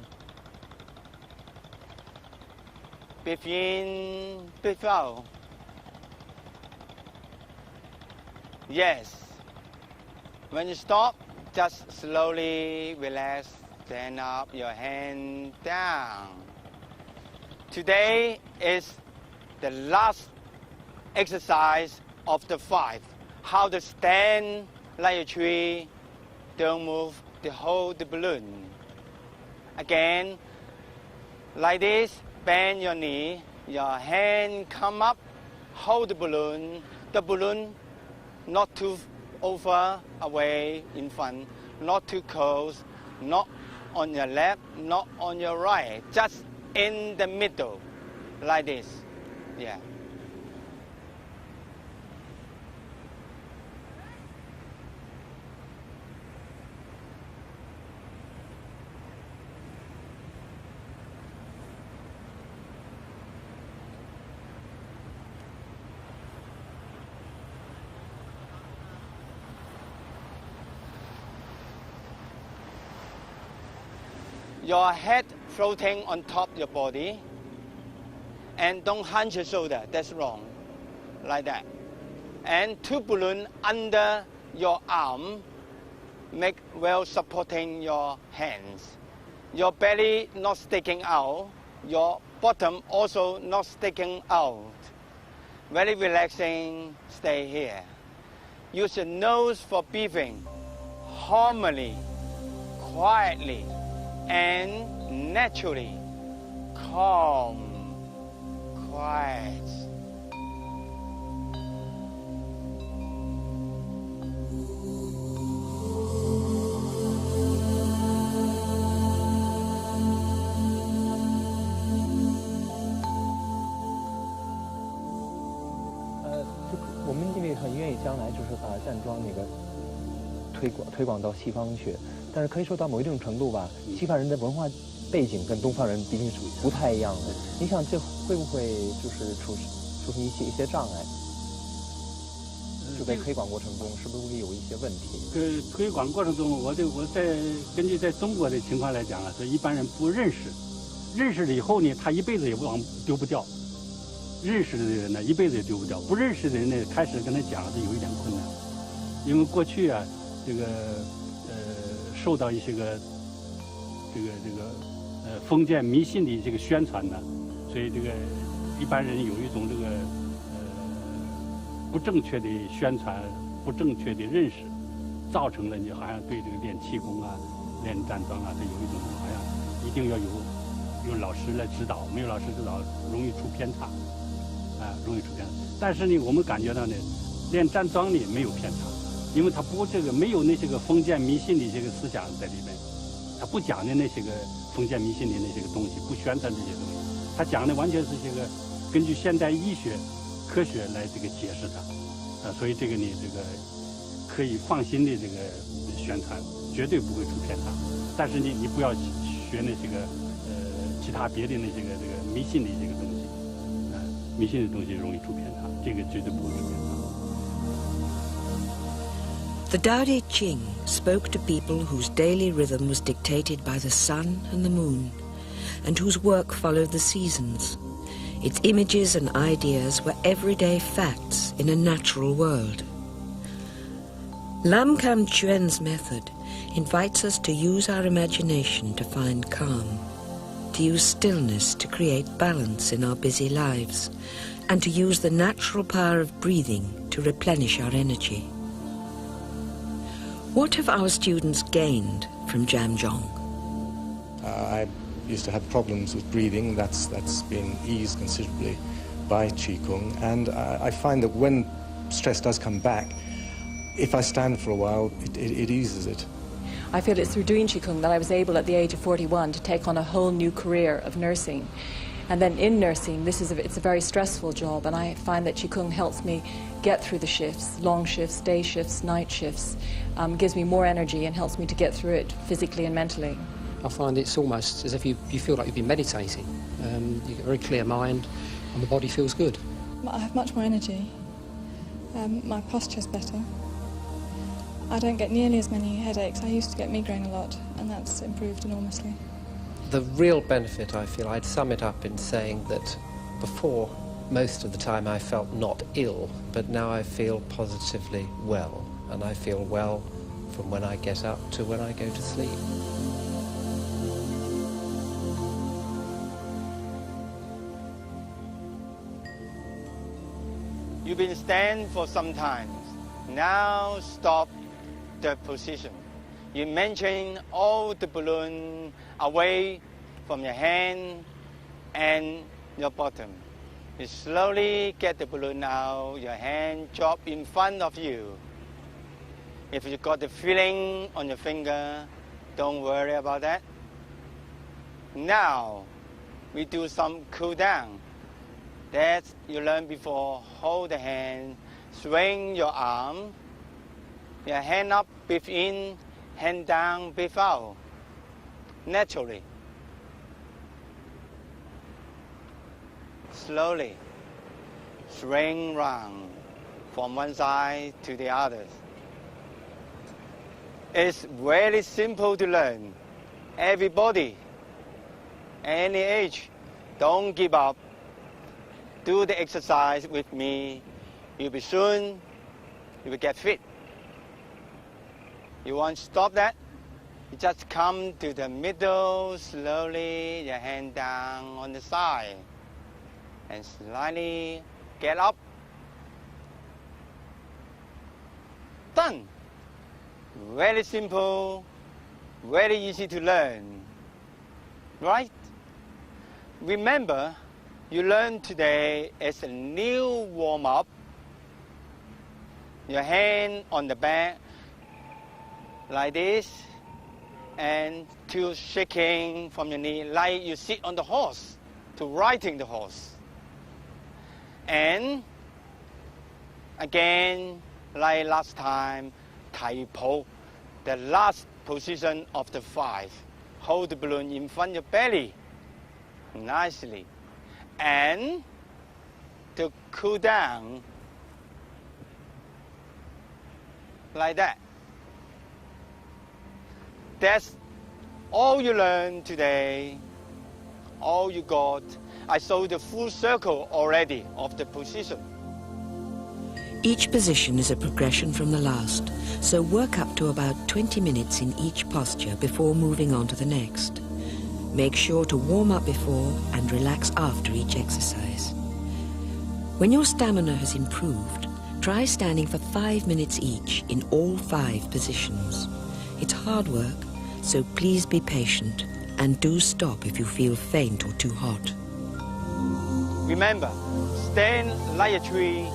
Breathe in, breathe out. Yes. When you stop, just slowly relax, stand up, your hand down. Today is the last exercise of the 5. How to stand like a tree, don't move, to hold the balloon. Again, like this, bend your knee, your hand come up, hold the balloon not too over, away, in front, not too close, not on your left, not on your right, just in the middle, like this, yeah. Your head floating on top of your body, and don't hunch your shoulder, that's wrong, like that. And 2 balloons under your arm, make well supporting your hands. Your belly not sticking out, your bottom also not sticking out. Very relaxing, stay here. Use your nose for breathing, harmony, quietly, and naturally, calm, quiet.就我们因为很愿意将来就是把站桩那个推广到西方去。但是可以说到某一种程度吧，西方人的文化背景跟东方人毕竟是不太一样的。你想这会不会就是出现一些障碍？就在推广过程中，是不是会有一些问题？推广过程中，我在根据在中国的情况来讲啊，是一般人不认识，认识了以后呢，他一辈子也丢不掉。认识的人呢，一辈子也丢不掉；不认识的人呢，开始跟他讲是有一点困难，因为过去啊，这个受到一些封建迷信的这个宣传呢，所以这个一般人有一种这个不正确的宣传、不正确的认识，造成了你好像对这个练气功啊、练站桩啊，它有一种好像一定要有老师来指导，没有老师指导容易出偏差，容易出偏差。但是呢，我们感觉到呢，练站桩呢没有偏差。因为他不没有那些个封建迷信的一些个思想在里面，他不讲的那些个封建迷信的那些个东西，不宣传这些东西，他讲的完全是些个根据现代医学科学来这个解释它，所以这个呢，这个可以放心的这个宣传，绝对不会出偏差。但是你不要学那些个其他别的那些个这个迷信的一些个东西，迷信的东西容易出偏差，这个绝对不会出偏差。The Tao Te Ching spoke to people whose daily rhythm was dictated by the sun and the moon, and whose work followed the seasons. Its images and ideas were everyday facts in a natural world. Lam Kam Chuen's method invites us to use our imagination to find calm, to use stillness to create balance in our busy lives, and to use the natural power of breathing to replenish our energy. What have our students gained from Zhan Zhuang? I used to have problems with breathing. That's been eased considerably by Qigong. And I find that when stress does come back, if I stand for a while, it eases it. I feel it's through doing Qigong that I was able at the age of 41 to take on a whole new career of nursing. And then in nursing, it's a very stressful job, and I find that Qigong helps me get through the shifts, long shifts, day shifts, night shifts, gives me more energy and helps me to get through it physically and mentally. I find it's almost as if you feel like you've been meditating. You get a very clear mind and the body feels good. I have much more energy. My posture's better. I don't get nearly as many headaches. I used to get migraine a lot, and that's improved enormously. The real benefit, I feel, I'd sum it up in saying that before, most of the time I felt not ill, but now I feel positively well, and I feel well from when I get up to when I go to sleep. You've been standing for some time. Now stop the position. You maintain all the balloon away from your hand and your bottom. You slowly get the balloon out, your hand drop in front of you. If you got the feeling on your finger, don't worry about that. Now, we do some cool down. That you learned before. Hold the hand, swing your arm, your hand up, breathe in, hand down, breathe out. Naturally. Slowly, swing round from one side to the other. It's very simple to learn. Everybody, any age, don't give up. Do the exercise with me. You'll be soon, you will get fit. You want to stop that? You just come to the middle, slowly, your hand down on the side. And slightly get up. Done. Very simple, very easy to learn. Right? Remember, you learned today as a new warm-up. Your hand on the back, like this, and to shaking from your knee, like you sit on the horse, to riding the horse. And again, like last time, Tai Po, the last position of the 5. Hold the balloon in front of your belly, nicely. And to cool down, like that. That's all you learned today, all you got. I saw the full circle already of the position. Each position is a progression from the last, so work up to about 20 minutes in each posture before moving on to the next. Make sure to warm up before and relax after each exercise. When your stamina has improved, try standing for 5 minutes each in all 5 positions. It's hard work, so please be patient and do stop if you feel faint or too hot. Remember, stand like a tree,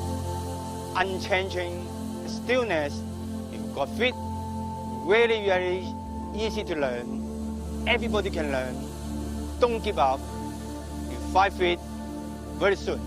unchanging, stillness. You've got fit, really very easy to learn. Everybody can learn. Don't give up. You 5 feet very soon.